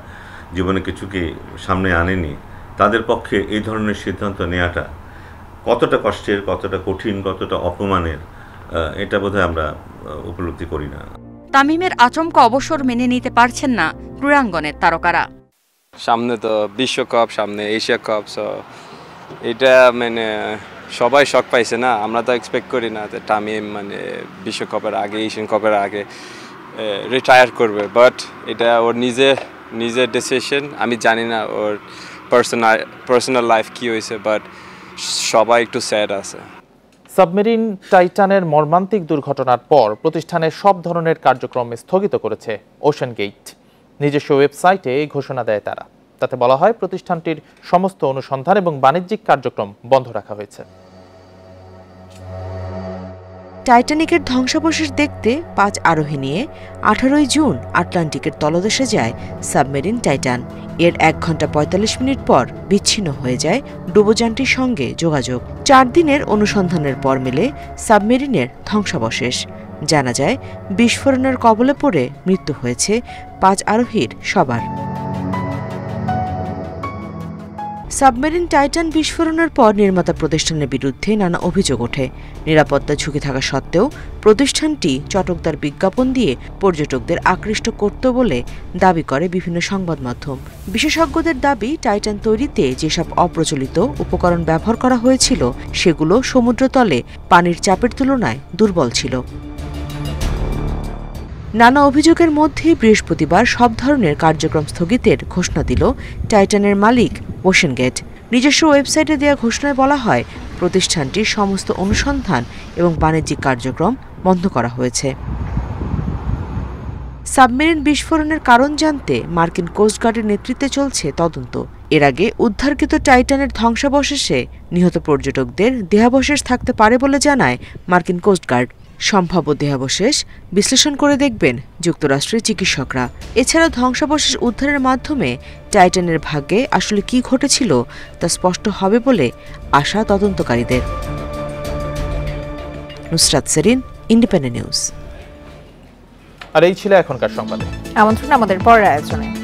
জীবনে কিছুকে সামনে আনেনি, তাদের পক্ষে এই ধরনের সিদ্ধান্ত নেওয়াটা কতটা কষ্টের, কতটা কঠিন, কতটা অপমানের, এটা বোধহয় আমরা উপলব্ধি করি না। তামিমের আচমকা অবসর মেনে নিতে পারছেন না ক্রীড়াঙ্গনের তারকারা। সামনে তো বিশ্বকাপ, সামনে এশিয়া কাপ, এটা মানে সবাই শক পাইছে না। আমরা তো এক্সপেক্ট করি না যে তামিম মানে বিশ্বকাপের আগে, এশিয়ান কাপের আগে রিটায়ার করবে, বাট এটা ওর নিজের ডিসিশন। আমি জানি না ওর পার্সোনাল লাইফ কি হয়েছে, বাট সবাই একটু স্যাড আছে। সাবমেরিন টাইটানের মর্মান্তিক দুর্ঘটনার পর প্রতিষ্ঠানের সব ধরনের কার্যক্রম স্থগিত করেছে ওশেন গেট। নিজস্ব ওয়েবসাইটে এই ঘোষণা দেয় তারা। তাতে বলা হয় প্রতিষ্ঠানটির সমস্ত অনুসন্ধান এবং বাণিজ্যিক কার্যক্রম বন্ধ রাখা হয়েছে। টাইটানিকের ধ্বংসাবশেষ দেখতে 5 আরোহী নিয়ে 18 জুন আটলান্টিকের তলদেশে যায় সাবমেরিন টাইটান। এর 1 ঘন্টা 45 মিনিট পর বিচ্ছিন্ন হয়ে যায় ডুবোযানটির সঙ্গে যোগাযোগ। 4 দিনের অনুসন্ধানের পর মেলে সাবমেরিনের ধ্বংসাবশেষ। জানা যায় বিস্ফোরণের কবলে পড়ে মৃত্যু হয়েছে 5 আরোহীর সবার। সাবমেরিন টাইটান বিস্ফোরণের পর নির্মাতা প্রতিষ্ঠানের বিরুদ্ধে নানা অভিযোগ ওঠে। নিরাপত্তা ঝুঁকি থাকা সত্ত্বেও প্রতিষ্ঠানটি চটকদার বিজ্ঞাপন দিয়ে পর্যটকদের আকৃষ্ট করত বলে দাবি করে বিভিন্ন সংবাদ মাধ্যম। বিশেষজ্ঞদের দাবি, টাইটান তৈরিতে যেসব অপ্রচলিত উপকরণ ব্যবহার করা হয়েছিল সেগুলো সমুদ্রতলে পানির চাপের তুলনায় দুর্বল ছিল। নানা অভিযোগের মধ্যে বৃহস্পতিবার সব ধরনের কার্যক্রম স্থগিতের ঘোষণা দিল টাইটানের মালিক ওশেন গেট। নিজস্ব ওয়েবসাইটে দেওয়া ঘোষণায় বলা হয় প্রতিষ্ঠানটির সমস্ত অনুসন্ধান এবং বাণিজ্যিক কার্যক্রম বন্ধ করা হয়েছে। সাবমেরিন বিস্ফোরণের কারণ জানতে মার্কিন কোস্টগার্ডের নেতৃত্বে চলছে তদন্ত। এর আগে উদ্ধারকৃত টাইটানের ধ্বংসাবশেষে নিহত পর্যটকদের দেহাবশেষ থাকতে পারে বলে জানায় মার্কিন কোস্টগার্ড। সম্ভাব্য দেহাবশেষ বিশ্লেষণ করে দেখবেন যুক্তরাষ্ট্রের চিকিৎসকরা। এছাড়া ধ্বংসাবশেষ উদ্ধারের মাধ্যমে টাইটানের ভাগ্যে আসলে কি ঘটেছিল তা স্পষ্ট হবে বলে আশা তদন্তকারীদের। Nusrat serene, Independent News. আর এই ছিল এখনকার সংবাদে। আমন্ত্রণ আমাদের পরের আয়োজনে।